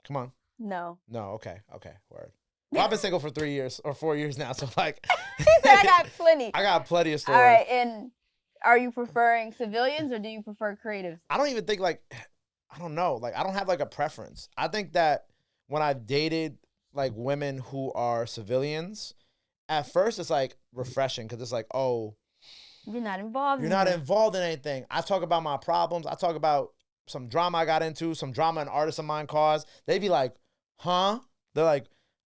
Come on. No. Okay. Word. Well, I've been single for 3 years or 4 years now, so like. He said I got plenty. I got plenty of stories. All right, and are you preferring civilians or do you prefer creatives? I don't even think I don't know. Like, I don't have like a preference. I think that when I've dated like women who are civilians, at first it's like refreshing because it's like, oh, You're not involved. you're not involved in anything. I talk about my problems. I talk about some drama I got into, some drama an artist of mine caused. They be like, huh? They're like,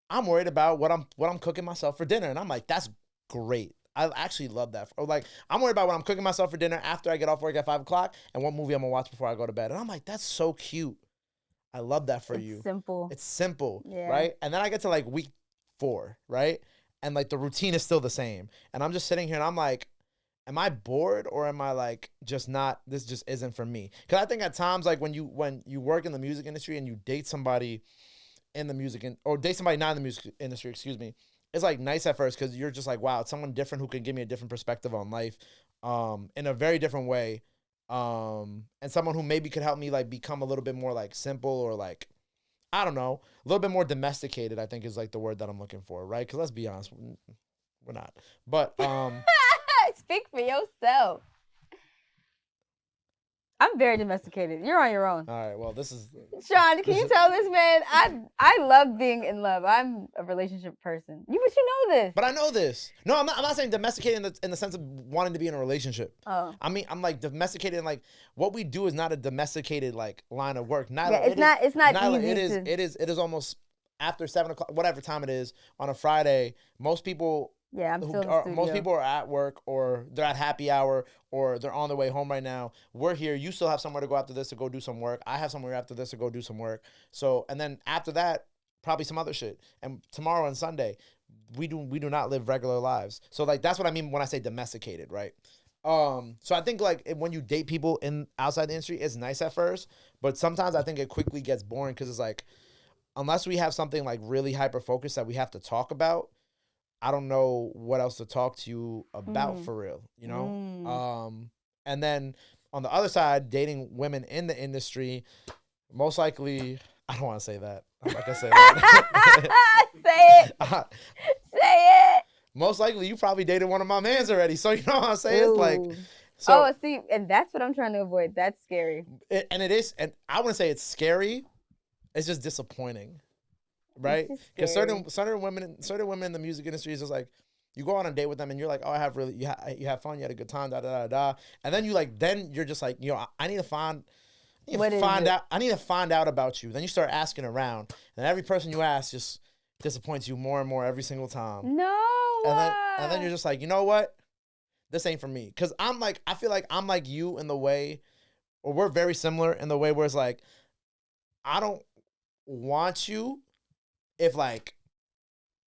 I'm worried about what I'm cooking myself for dinner. And I'm like, that's great. I actually love that. Or like, I'm worried about what I'm cooking myself for dinner after I get off work at 5 o'clock and what movie I'm gonna watch before I go to bed. And I'm like, that's so cute. I love that for you. Simple. It's simple, Yeah. right? And then I get to like week 4, right? And like the routine is still the same. And I'm just sitting here and I'm like, am I bored or am I like just not, this just isn't for me? Because I think at times like when you work in the music industry and you date somebody in the music or date somebody not in the music industry, excuse me, it's like nice at first because you're just like, wow, it's someone different who can give me a different perspective on life in a very different way. And someone who maybe could help me like become a little bit more like simple or like, I don't know, a little bit more domesticated, I think is like the word that I'm looking for, right? Because let's be honest, we're not. But Speak for yourself. I'm very domesticated. You're on your own. all right, well, this is Sean, can you tell this man? I love being in love. I'm a relationship person. But you know this. But I know this. No, I'm not saying domesticated in the sense of wanting to be in a relationship. Oh. I mean, I'm like domesticated in like what we do is not a domesticated like line of work. Nyla, Yeah, it's not Nyla, easy. it is almost after 7 o'clock, whatever time it is on a Friday. Most people I'm still in the studio. most people are at work or they're at happy hour or they're on their way home right now. We're here. You still have somewhere to go after this to go do some work. I have somewhere after this to go do some work. So, and then after that, probably some other shit. And tomorrow and Sunday, we do not live regular lives. So like that's what I mean when I say domesticated, right? So I think like when you date people in outside the industry, it's nice at first, but sometimes I think it quickly gets boring because it's like unless we have something like really hyper focused that we have to talk about, I don't know what else to talk to you about for real, you know? And then on the other side, dating women in the industry, most likely, I don't want to say that. I'm not going to say that. Say it. Say it. Most likely, you probably dated one of my mans already. So, you know what I'm saying? It's like, so, see, and that's what I'm trying to avoid. That's scary. And it is, and I wouldn't say it's scary. It's just disappointing. Right? Because certain women in the music industry is just like, you go on a date with them and you're like, oh, you have fun, you had a good time, da da da da, and then you're just like, you know, I need to find out about you. Then you start asking around, and every person you ask just disappoints you more and more every single time. No. And then you're just like, you know what? This ain't for me. Because I feel like I'm like you in the way, or we're very similar in the way where it's like, I don't want you if like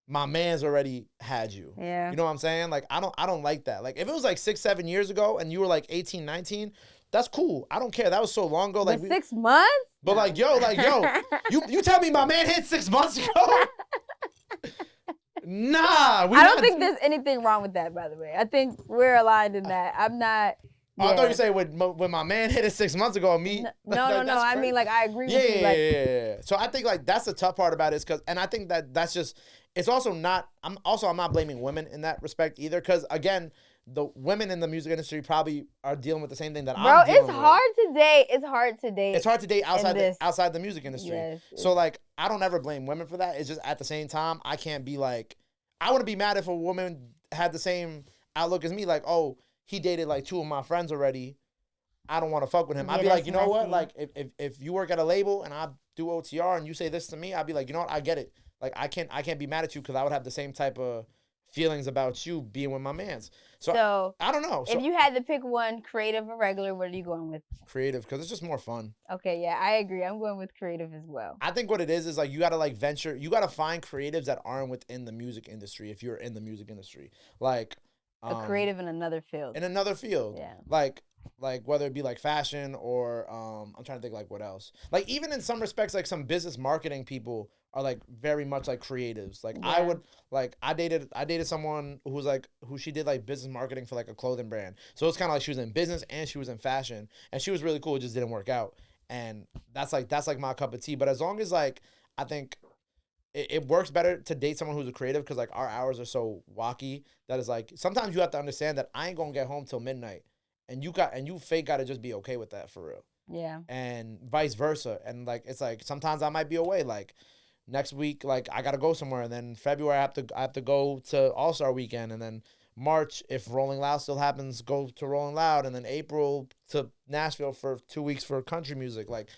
my man's already had you. Yeah. You know what I'm saying? Like I don't like that. Like if it was like 6-7 years ago and you were like 18, 19, that's cool. I don't care. That was so long ago. Like 6 months? But like yo, you tell me my man hit 6 months ago? Nah, I don't think there's anything wrong with that, by the way. I think we're aligned in that. I'm not. Yeah. I thought you say when my man hit it 6 months ago, me. No. I mean, like, I agree with you. Yeah. So I think like that's the tough part about it is and I think that's just, it's also not, I'm not blaming women in that respect either. Cause again, the women in the music industry probably are dealing with the same thing that I'm dealing with. Bro, it's hard to date. It's hard to date outside the music industry. Yes. So like, I don't ever blame women for that. It's just at the same time, I can't be like, I wouldn't be mad if a woman had the same outlook as me. Like, oh, he dated like 2 of my friends already. I don't want to fuck with him. I'd be like, you know what? Like, if you work at a label and I do OTR and you say this to me, I'd be like, you know what? I get it. Like, I can't be mad at you because I would have the same type of feelings about you being with my mans. So I don't know. If you had to pick one, creative or regular, what are you going with? Creative, because it's just more fun. Okay, yeah, I agree. I'm going with creative as well. I think what it is like you gotta like venture. You gotta find creatives that aren't within the music industry. If you're in the music industry, like a creative in another field. Yeah. Like whether it be like fashion or I'm trying to think like what else. Like even in some respects, like some business marketing people are like very much like creatives. Like I dated someone who she did like business marketing for like a clothing brand. So it's kind of like she was in business and she was in fashion, and she was really cool. It just didn't work out, and that's like my cup of tea. But as long as like I think it works better to date someone who's a creative because like our hours are so wacky that is like sometimes you have to understand that I ain't gonna get home till midnight, and you fake gotta just be okay with that for real. Yeah. And vice versa, and like it's like sometimes I might be away like. next week, like I gotta go somewhere, and then February I have to go to All-Star Weekend, and then March, if Rolling Loud still happens, go to Rolling Loud, and then April to Nashville for 2 weeks for country music. Like,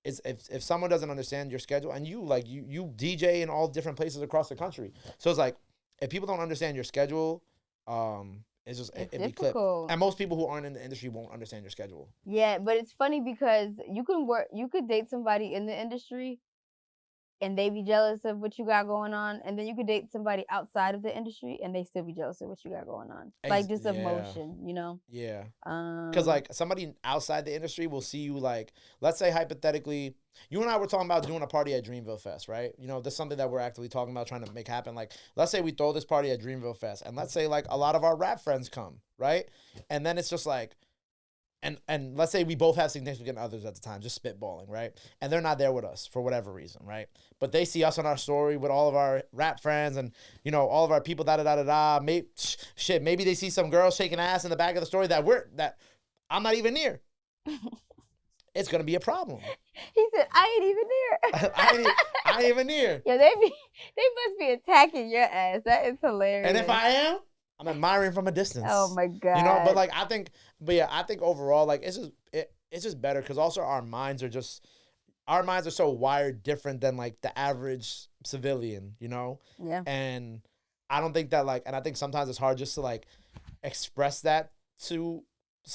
it's, if someone doesn't understand your schedule, and you DJ in all different places across the country, so it's like if people don't understand your schedule, it's just it'd be clipped. And most people who aren't in the industry won't understand your schedule. Yeah, but it's funny because you could date somebody in the industry and they be jealous of what you got going on, and then you could date somebody outside of the industry and they still be jealous of what you got going on. Like just emotion, you know? Yeah. Because like somebody outside the industry will see you, like, let's say hypothetically, you and I were talking about doing a party at Dreamville Fest, right? You know, that's something that we're actively talking about trying to make happen. Like, let's say we throw this party at Dreamville Fest, and let's say like a lot of our rap friends come, right? And then it's just like, and let's say we both have significant others at the time, just spitballing, right? And they're not there with us for whatever reason, right? But they see us on our story with all of our rap friends and, you know, all of our people, da-da-da-da-da. Maybe they see some girls shaking ass in the back of the story that I'm not even near. It's going to be a problem. He said, I ain't even near. I ain't even near. Yeah, they must be attacking your ass. That is hilarious. And if I am, I'm admiring from a distance. Oh my God. You know, but like I think overall, like it's just better because also our minds are so wired different than like the average civilian, you know? Yeah. And I don't think that and I think sometimes it's hard just to like express that to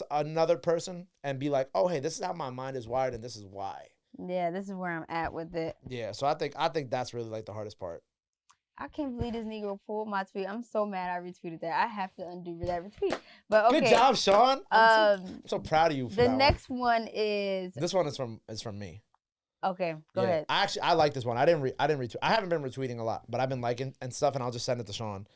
another person and be like, oh, hey, this is how my mind is wired and this is why. Yeah, this is where I'm at with it. Yeah, so I think that's really like the hardest part. I can't believe this Negro pulled my tweet. I'm so mad I retweeted that. I have to undo that retweet. But okay. Good job, Sean. I'm so proud of you for that. The next one is this one is from me. Okay, go ahead. I like this one. I didn't retweet. I haven't been retweeting a lot, but I've been liking and stuff, and I'll just send it to Sean.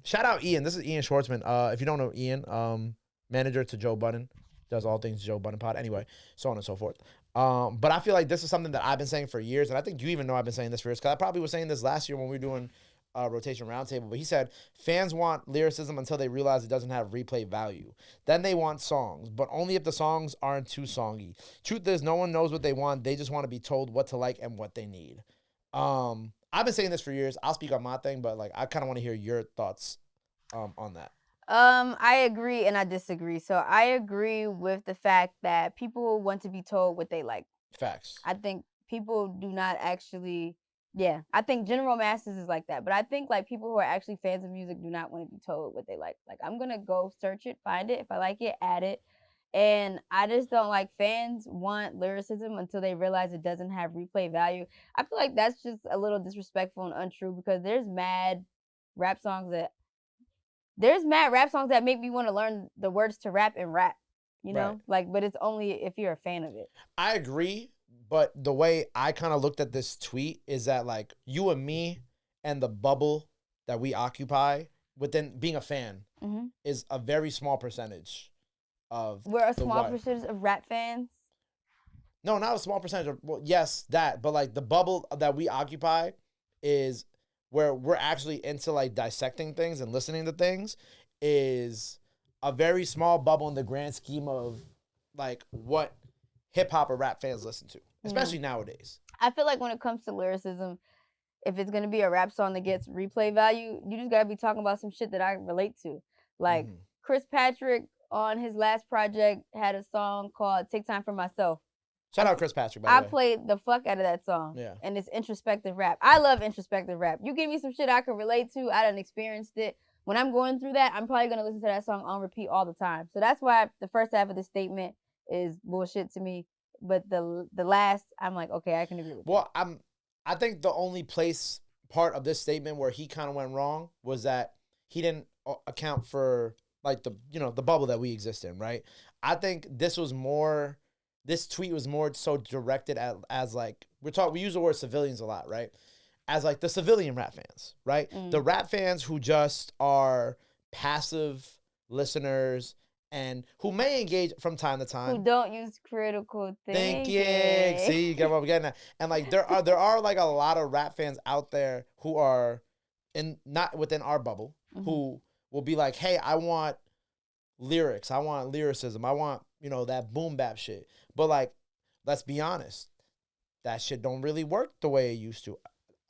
Shout out Ian. This is Ian Schwartzman. If you don't know Ian, manager to Joe Budden, does all things Joe Budden Pod. Anyway, so on and so forth. But I feel like this is something that I've been saying for years, and I think you even know I've been saying this for years, because I probably was saying this last year when we were doing Rotation Roundtable, but he said, fans want lyricism until they realize it doesn't have replay value. Then they want songs, but only if the songs aren't too songy. Truth is, no one knows what they want. They just want to be told what to like and what they need. I've been saying this for years. I'll speak on my thing, but like I kind of want to hear your thoughts on that. I agree and I disagree. So I agree with the fact that people want to be told what they like. Facts. I think people do not actually, I think general masses is like that. But I think like people who are actually fans of music do not want to be told what they like. Like I'm going to go search it, find it. If I like it, add it. And I just don't like fans want lyricism until they realize it doesn't have replay value. I feel like that's just a little disrespectful and untrue because there's mad rap songs that make me want to learn the words to rap and rap, you know? Right. Like, but it's only if you're a fan of it. I agree, but the way I kind of looked at this tweet is that, like, you and me and the bubble that we occupy within being a fan is a very small percentage of We're a small percentage of rap fans? No, not a small percentage of, well, yes, that, but, like, the bubble that we occupy is where we're actually into like dissecting things and listening to things is a very small bubble in the grand scheme of like what hip hop or rap fans listen to, especially nowadays. I feel like when it comes to lyricism, if it's going to be a rap song that gets replay value, you just got to be talking about some shit that I relate to. Like Chris Patrick on his last project had a song called Take Time for Myself. Shout out Chris Patrick, by the way. I played the fuck out of that song. Yeah. And it's introspective rap. I love introspective rap. You give me some shit I can relate to. I done experienced it. When I'm going through that, I'm probably going to listen to that song on repeat all the time. So that's why the first half of the statement is bullshit to me. But the last, I'm like, okay, I can agree with Well, I think the only part of this statement where he kind of went wrong was that he didn't account for like the bubble that we exist in, right? I think this tweet was more so directed as like we use the word civilians a lot, right? As like the civilian rap fans, right? The rap fans who just are passive listeners and who may engage from time to time. Who don't use critical thinking. See, you get what I'm getting at. And like there are like a lot of rap fans out there who are not within our bubble, who will be like, hey, I want lyrics, I want lyricism, I want, that boom bap shit. But like, let's be honest. that shit don't really work the way it used to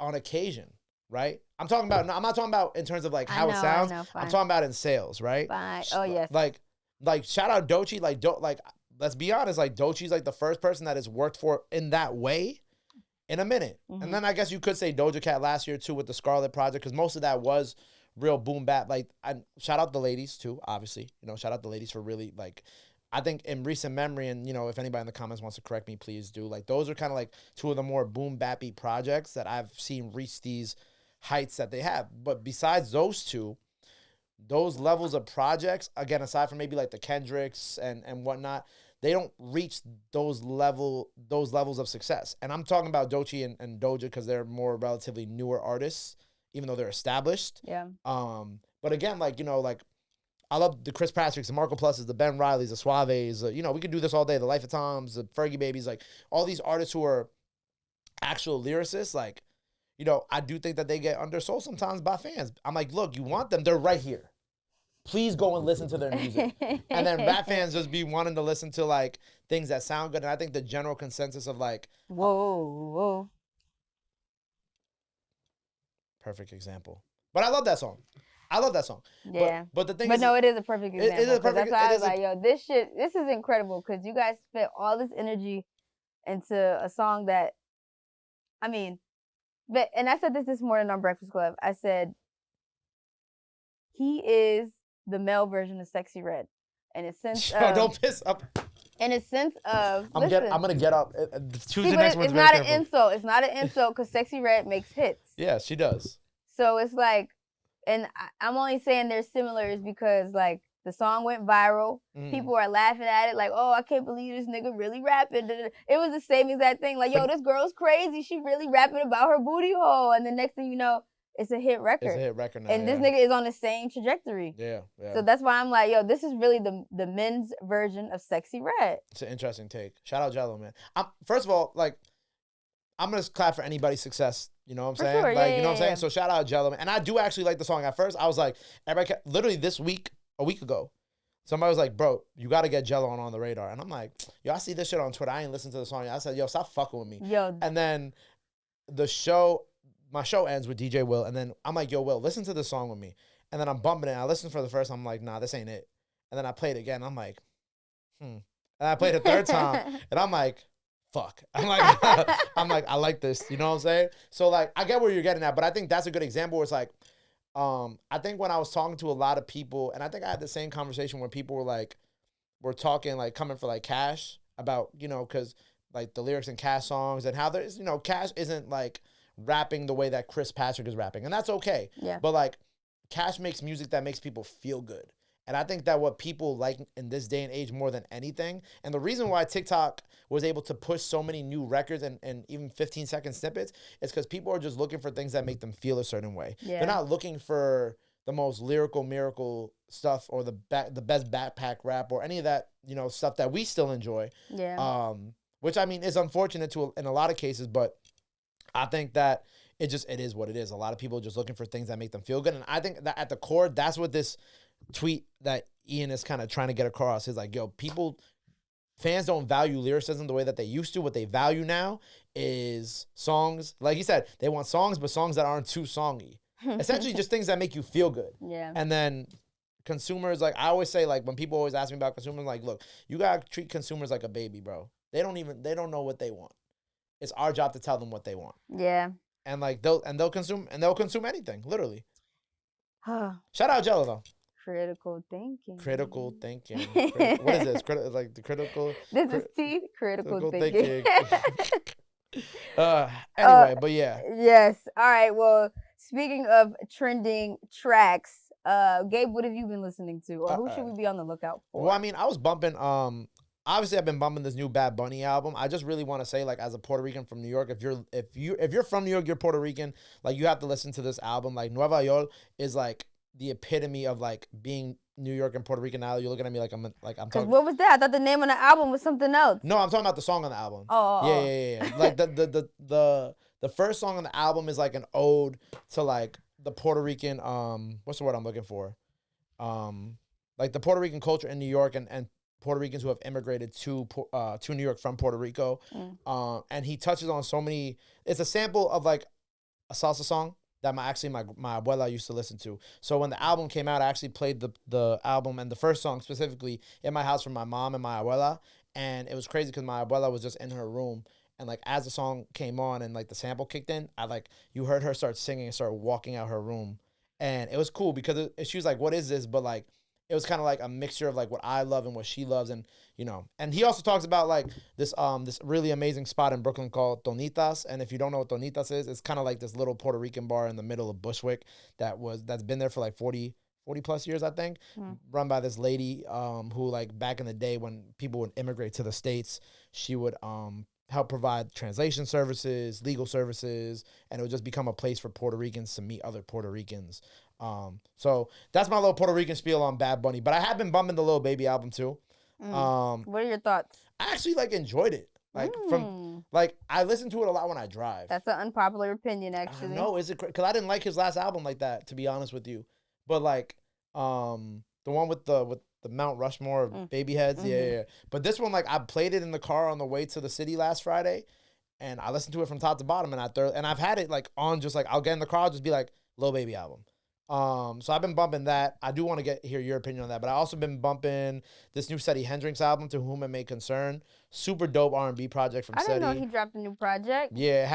on occasion, right? I'm not talking about in terms of like how it sounds. I'm talking about in sales, right? Fine. Oh, yes. Like shout out Doechii, like let's be honest, like Doechii's like the first person that has worked for in that way in a minute. Mm-hmm. And then I guess you could say Doja Cat last year too with the Scarlet Project, because most of that was real boom bap. Like, I shout out the ladies too, obviously. You know, shout out the ladies for really, like, I think in recent memory, and you know, if anybody in the comments wants to correct me, please do. Like, those are kind of like two of the more boom bappy projects that I've seen reach these heights that they have. But besides those two, those levels of projects, again, aside from maybe like the Kendricks and whatnot, they don't reach those levels of success. And I'm talking about Doechii and Doja because they're more relatively newer artists, even though they're established. Yeah. But again, like, you know, like, I love the Chris Patricks, the Marco Pluses, the Ben Rileys, the Suaves. You know, we could do this all day. The Life of Toms, the Fergie Babies, like all these artists who are actual lyricists. Like, you know, I do think that they get undersold sometimes by fans. I'm like, look, you want them? They're right here. Please go and listen to their music. And then rap fans just be wanting to listen to like things that sound good. And I think the general consensus of like, whoa. Perfect example. But I love that song. Yeah. But the thing but is, no, it is a perfect example. It is a perfect. That's why I was like, yo, this is incredible because you guys spent all this energy into a song that, I mean, and I said this morning on Breakfast Club. I said, he is the male version of Sexy Red. In a sense of... don't piss up. In a sense of... I'm going to get up. See, the next it's not an insult. It's not an insult because Sexy Red makes hits. Yeah, she does. So it's like... And I'm only saying they're similar is because, like, the song went viral. People are laughing at it like, oh, I can't believe this nigga really rapping. It was the same exact thing. Like, yo, this girl's crazy. She really rapping about her booty hole. And the next thing you know, it's a hit record. It's a hit record now, and this nigga is on the same trajectory. Yeah. So that's why I'm like, yo, this is really the men's version of Sexy Red. It's an interesting take. Shout out Jello, man. First of all, like, I'm going to clap for anybody's success. You know what I'm saying? Sure, like, you know what I'm saying? So shout out Jello, man. And I do actually like the song. At first, I was like, literally a week ago, somebody was like, bro, you got to get Jello on the radar. And I'm like, yo, I see this shit on Twitter. I ain't listened to the song. I said, yo, stop fucking with me. Yo. And then my show ends with DJ Will. And then I'm like, yo, Will, listen to the song with me. And then I'm bumping it. I listened for the first time. I'm like, nah, this ain't it. And then I played it again. I'm like, And I played it a third time. And I'm like, fuck. I'm like, I like this. You know what I'm saying? So, like, I get where you're getting at, but I think that's a good example where it's like, I think when I was talking to a lot of people, and I think I had the same conversation where people were like, we're talking, like, coming for, like, Cash about, you know, because, like, the lyrics in Cash songs and how there's, you know, Cash isn't, like, rapping the way that Chris Patrick is rapping. And that's okay. Yeah. But, like, Cash makes music that makes people feel good. And I think that what people like in this day and age more than anything, and the reason why TikTok was able to push so many new records and even 15-second snippets is because people are just looking for things that make them feel a certain way. Yeah. They're not looking for the most lyrical miracle stuff or the best backpack rap or any of that, you know, stuff that we still enjoy. Yeah. Which, I mean, is unfortunate in a lot of cases, but I think that it is what it is. A lot of people are just looking for things that make them feel good. And I think that at the core, that's what this tweet that Ian is kind of trying to get across is like, yo, fans don't value lyricism the way that they used to. What they value now is songs. Like you said, they want songs, but songs that aren't too songy. Essentially just things that make you feel good. Yeah. And then consumers, like I always say, like when people always ask me about consumers, like, look, you gotta treat consumers like a baby, bro. They don't know what they want. It's our job to tell them what they want. Yeah. And like they'll consume anything, literally. Shout out Jello though. Critical thinking. What is this? Like the critical. This is T. Critical thinking. Anyway, but yeah. Yes. All right. Well, speaking of trending tracks, Gabe, what have you been listening to, or who should we be on the lookout for? Well, I mean, I was bumping. Obviously, I've been bumping this new Bad Bunny album. I just really want to say, like, as a Puerto Rican from New York, if you're from New York, you're Puerto Rican. Like, you have to listen to this album. Like, Nueva York is like the epitome of like being New York and Puerto Rican. Now you're looking at me like I'm talking. What was that? I thought the name of the album was something else. No, I'm talking about the song on the album. Oh. Yeah. Like the first song on the album is like an ode to like the Puerto Rican what's the word I'm looking for? Like the Puerto Rican culture in New York and Puerto Ricans who have immigrated to New York from Puerto Rico. And he touches on so many. It's a sample of like a salsa song that my abuela used to listen to. So when the album came out, I actually played the album and the first song specifically in my house for my mom and my abuela. And it was crazy because my abuela was just in her room. And like as the song came on and like the sample kicked in, you heard her start singing and start walking out her room. And it was cool because she was like, what is this? But like, it was kind of like a mixture of like what I love and what she loves. And, you know, and he also talks about like this really amazing spot in Brooklyn called Tonitas. And if you don't know what Tonitas is, it's kind of like this little Puerto Rican bar in the middle of Bushwick that's been there for like 40 plus years, I think, run by this lady who like back in the day when people would immigrate to the States, she would help provide translation services, legal services, and it would just become a place for Puerto Ricans to meet other Puerto Ricans. So that's my little Puerto Rican spiel on Bad Bunny. But I have been bumping the Lil Baby album too. What are your thoughts? I actually like enjoyed it. Like from like I listen to it a lot when I drive. That's an unpopular opinion, actually. No, is it? Because I didn't like his last album like that, to be honest with you. But like the one with the Mount Rushmore of baby heads, yeah. But this one, like I played it in the car on the way to the city last Friday, and I listened to it from top to bottom, and I've had it like on just like I'll get in the car, I'll just be like Lil Baby album. So I've been bumping that. I do want to hear your opinion on that, but I also been bumping this new Seti Hendrix album, To Whom It May Concern. Super dope R&B project from Seti. I didn't know he dropped a new project. Yeah, it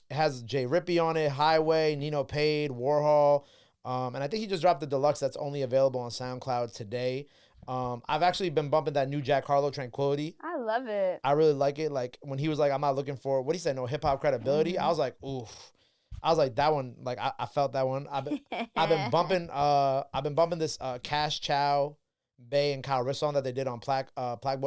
has Jay Rippey on it, Highway, Nino Pade, Warhol, and I think he just dropped the deluxe that's only available on SoundCloud today. I've actually been bumping that new Jack Harlow, Tranquility. I love it. I really like it. Like when he was like, I'm not looking for what he said, no hip hop credibility. I was like, oof. I was like that one. Like I felt that one. I've been bumping this Cash Chow, Bay and Kyle Rich song that they did on Plaque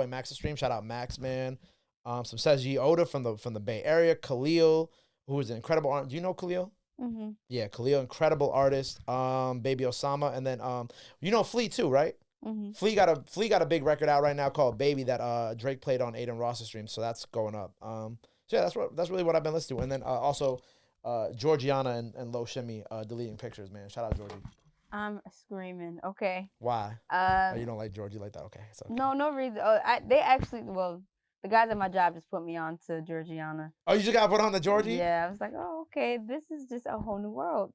Max's stream. Shout out Max, man. Some Seji Oda from the Bay Area. Khalil, who is an incredible artist. Do you know Khalil? Mm-hmm. Yeah, Khalil, incredible artist. Baby Osama, and then you know Flea too, right? Mm-hmm. Flea got a big record out right now called Baby that Drake played on Aiden Ross's stream, so that's going up. So yeah, that's really what I've been listening to, and then also. Georgiana and Low Shimmy deleting pictures, man. Shout out Georgie. I'm screaming. Okay. Why? You don't like Georgie like that? Okay. No reason. The guys at my job just put me on to Georgiana. Oh, you just got put on the Georgie? Yeah, I was like, oh, okay, this is just a whole new world.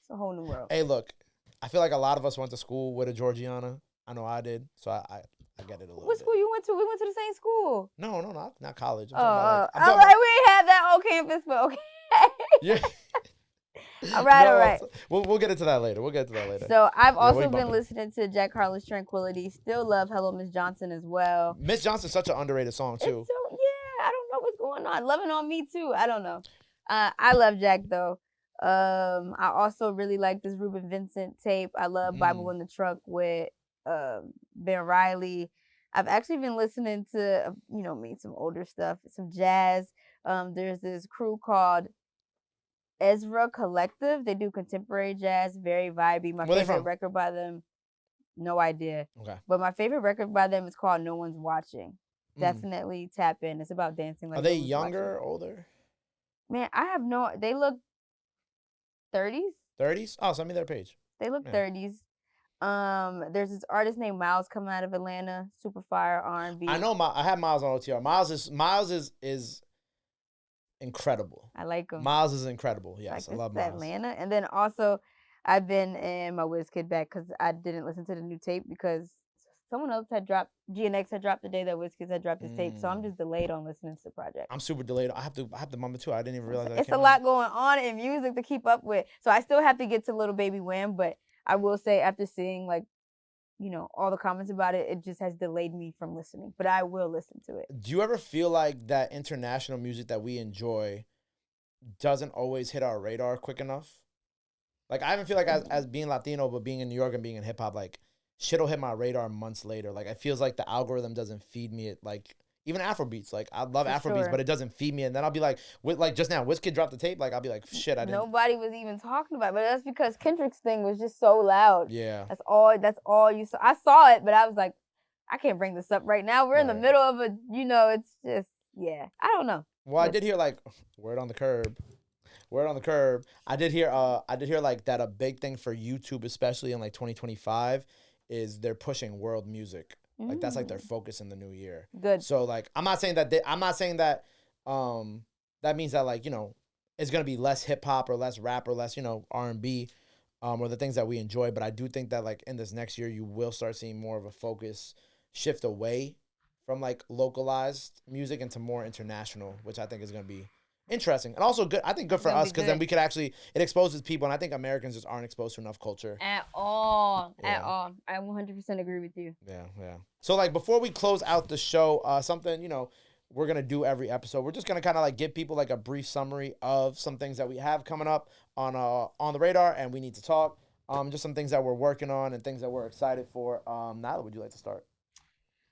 It's a whole new world. Hey, look, I feel like a lot of us went to school with a Georgiana. I know I did, so I get it a little What bit. school you went to? We went to the same school. No, not college. We ain't had that whole campus, but okay. Yeah. all right. We'll get into that later. So I've also been listening to Jack Harlow's Tranquility. Still love Hello Miss Johnson as well. Miss Johnson's such an underrated song too. I don't know what's going on. Loving on Me too. I don't know. I love Jack though. I also really like this Ruben Vincent tape. I love Bible in the Truck with Ben Riley. I've actually been listening to some older stuff, some jazz. There's this crew called Ezra Collective. They do contemporary jazz, very vibey. My favorite record by them, no idea. Okay. But my favorite record by them is called No One's Watching. Definitely tap in. It's about dancing. Like Are they younger or older? Man, I have no. They look 30s. 30s? Oh, send me their page. They look 30s. There's this artist named Miles coming out of Atlanta, super fire R&B. I know. I have Miles on OTR. Miles is incredible. I like him. Miles is incredible. Yes, I love Miles. Atlanta, and then also I've been in my WizKid bag because I didn't listen to the new tape because someone else had dropped. GNX had dropped the day that WizKid had dropped his tape, so I'm just delayed on listening to the project. I'm super delayed. I have to mumble too. I didn't even realize that. It's a lot going on in music to keep up with, so I still have to get to Little Baby Wham, but I will say after seeing all the comments about it, it just has delayed me from listening. But I will listen to it. Do you ever feel like that international music that we enjoy doesn't always hit our radar quick enough? Like I even feel like as being Latino, but being in New York and being in hip hop, like shit'll hit my radar months later. Like it feels like the algorithm doesn't feed me it. Like even Afrobeats, like I love Afrobeats, but it doesn't feed me. And then I'll be like, just now, WizKid dropped the tape. Like I'll be like, shit, I didn't. Nobody was even talking about it, but that's because Kendrick's thing was just so loud. Yeah, that's all you saw. I saw it, but I was like, I can't bring this up right now. We're in the middle of it's just I don't know. Well, I did hear like word on the curb. I did hear like that a big thing for YouTube, especially in like 2025, is they're pushing world music. Like that's like their focus in the new year. Good. So like I'm not saying that that means that like, you know, it's gonna be less hip hop or less rap or less, you know, R&B, or the things that we enjoy. But I do think that like in this next year you will start seeing more of a focus shift away from like localized music into more international, which I think is gonna be interesting and also good. I think good for us because then we could actually, it exposes people, and I think Americans just aren't exposed to enough culture at all. At all. I 100% agree with you. Yeah. So like before we close out the show, something, you know, we're gonna do every episode. We're just gonna kind of like give people like a brief summary of some things that we have coming up on the radar, and we need to talk. Just some things that we're working on and things that we're excited for. Nyla, would you like to start?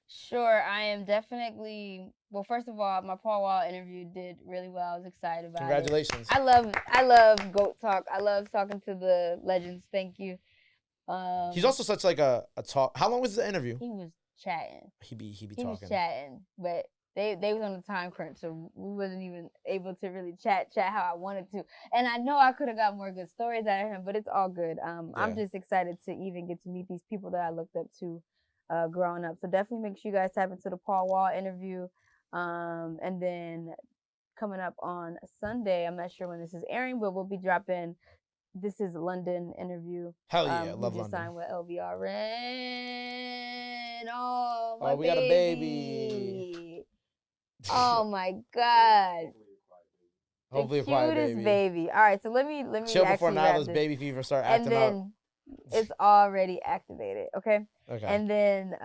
Sure, I am definitely. Well, first of all, my Paul Wall interview did really well. I was excited about Congratulations. it. I love GOAT talk. I love talking to the legends. Thank you. He's also such like a talk. How long was the interview? He was chatting. He be He talking. was chatting, but they was on a time crunch, so we wasn't even able to really chat how I wanted to. And I know I could have got more good stories out of him, but it's all good. I'm just excited to even get to meet these people that I looked up to growing up. So definitely make sure you guys tap into the Paul Wall interview. And then coming up on Sunday, I'm not sure when this is airing, but we'll be dropping This Is London interview. Hell yeah, love London. Just signed with LVRN. Oh, my we got a baby. Oh my God. Hopefully the a quiet cutest baby. All right, so let me chill before Nyla's this. baby fever start acting up. And up. then it's already activated, okay? Okay. And then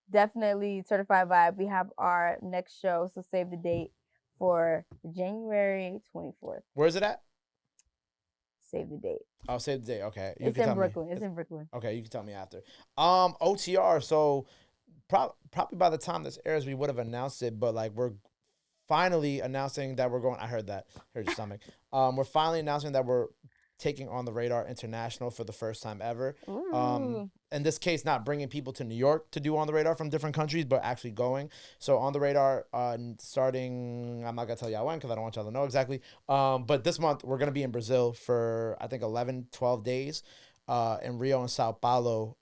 definitely Certified Vibe. We have our next show, so save the date for January 24th. Where is it at? Save the date. Oh, save the date. Okay. It's in Brooklyn. It's in Brooklyn. Okay, you can tell me after. OTR. So probably by the time this airs, we would have announced it, but like we're finally announcing that we're going. I heard that. Heard your stomach. We're finally announcing that we're taking On the Radar International for the first time ever. In this case, not bringing people to New York to do On the Radar from different countries, but actually going. So On the Radar, starting, I'm not going to tell y'all when because I don't want y'all to know exactly. But this month, we're going to be in Brazil for, I think, 11, 12 days. In Rio and Sao Paulo,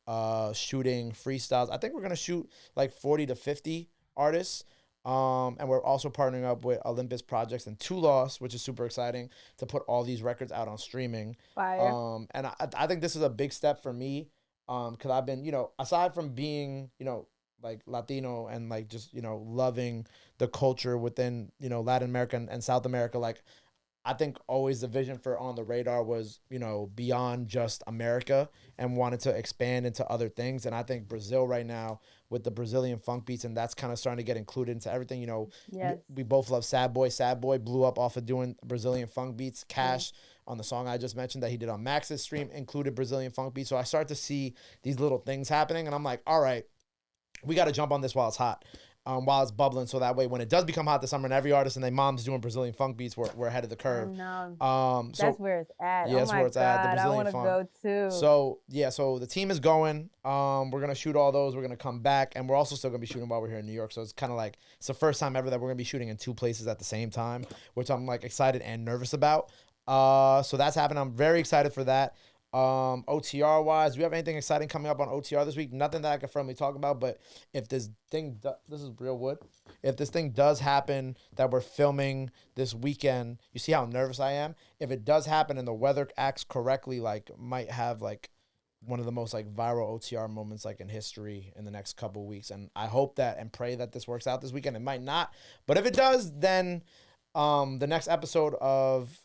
shooting freestyles. I think we're going to shoot like 40 to 50 artists. And we're also partnering up with Olympus Projects and Two Loss, which is super exciting to put all these records out on streaming. Fire. And I think this is a big step for me, because I've been, you know, aside from being, you know, like Latino and like just, you know, loving the culture within, you know, Latin America and South America, like I think always the vision for On the Radar was, you know, beyond just America and wanted to expand into other things. And I think Brazil right now with the Brazilian funk beats, and that's kind of starting to get included into everything. You know, we both love Sad Boy. Sad Boy blew up off of doing Brazilian funk beats. Cash on the song I just mentioned that he did on Max's stream included Brazilian funk beats. So I start to see these little things happening, and I'm like, all right, we got to jump on this while it's hot. While it's bubbling, so that way when it does become hot this summer and every artist and their mom's doing Brazilian funk beats, we're ahead of the curve. No. That's where it's at. Yeah, that's where it's at. The Brazilian funk. I want to go too. So yeah, so the team is going. We're gonna shoot all those. We're gonna come back, and we're also still gonna be shooting while we're here in New York. So it's kind of like it's the first time ever that we're gonna be shooting in two places at the same time, which I'm like excited and nervous about. So that's happening. I'm very excited for that. OTR wise, do you have anything exciting coming up on OTR this week? Nothing that I can firmly talk about, but if this thing, this is real wood. If this thing does happen that we're filming this weekend, you see how nervous I am? If it does happen and the weather acts correctly, like might have like one of the most like viral OTR moments like in history in the next couple weeks. And I hope that and pray that this works out this weekend. It might not, but if it does, then the next episode of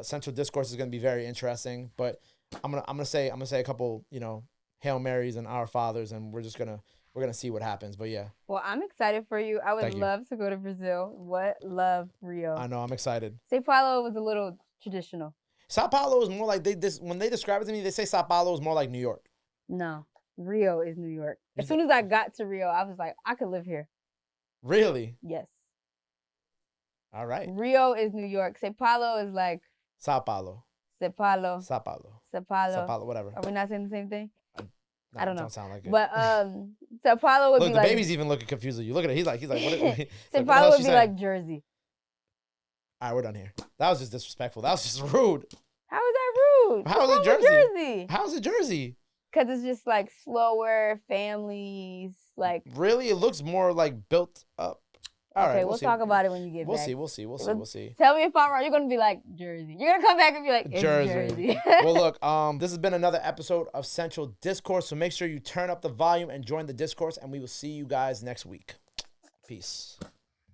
Central Discourse is going to be very interesting. But I'm gonna say a couple, you know, Hail Marys and Our Fathers, and we're gonna see what happens. But yeah. Well, I'm excited for you. I would love to go to Brazil. Love Rio. I know, I'm excited. Sao Paulo was a little traditional. Sao Paulo is more like when they describe it to me, they say Sao Paulo is more like New York. No, Rio is New York. As soon as I got to Rio, I was like, I could live here. Really? Yes. All right. Rio is New York. Sao Paulo is like Sao Paulo. Sao Paulo. Sao Paulo. Sao Paulo. Sao Paulo, whatever. Are we not saying the same thing? I don't know. Don't sound like it. But Sao Paulo would look, be the like... baby's even looking confused at you. Look at it. He's like, what? Sao Paulo would be like Jersey. All right, we're done here. That was just disrespectful. That was just rude. How is that rude? How is it Jersey? How is it Jersey? Because it's just like slower families. Like, Really, it looks more like built up. All okay, right, we'll see. talk about it when you get We'll back. see. We'll see. We'll see. We'll see. Tell me if I'm wrong. You're gonna be like Jersey. You're gonna come back and be like, it's Jersey. Well, look, this has been another episode of Central Discourse. So make sure you turn up the volume and join the discourse, and we will see you guys next week. Peace.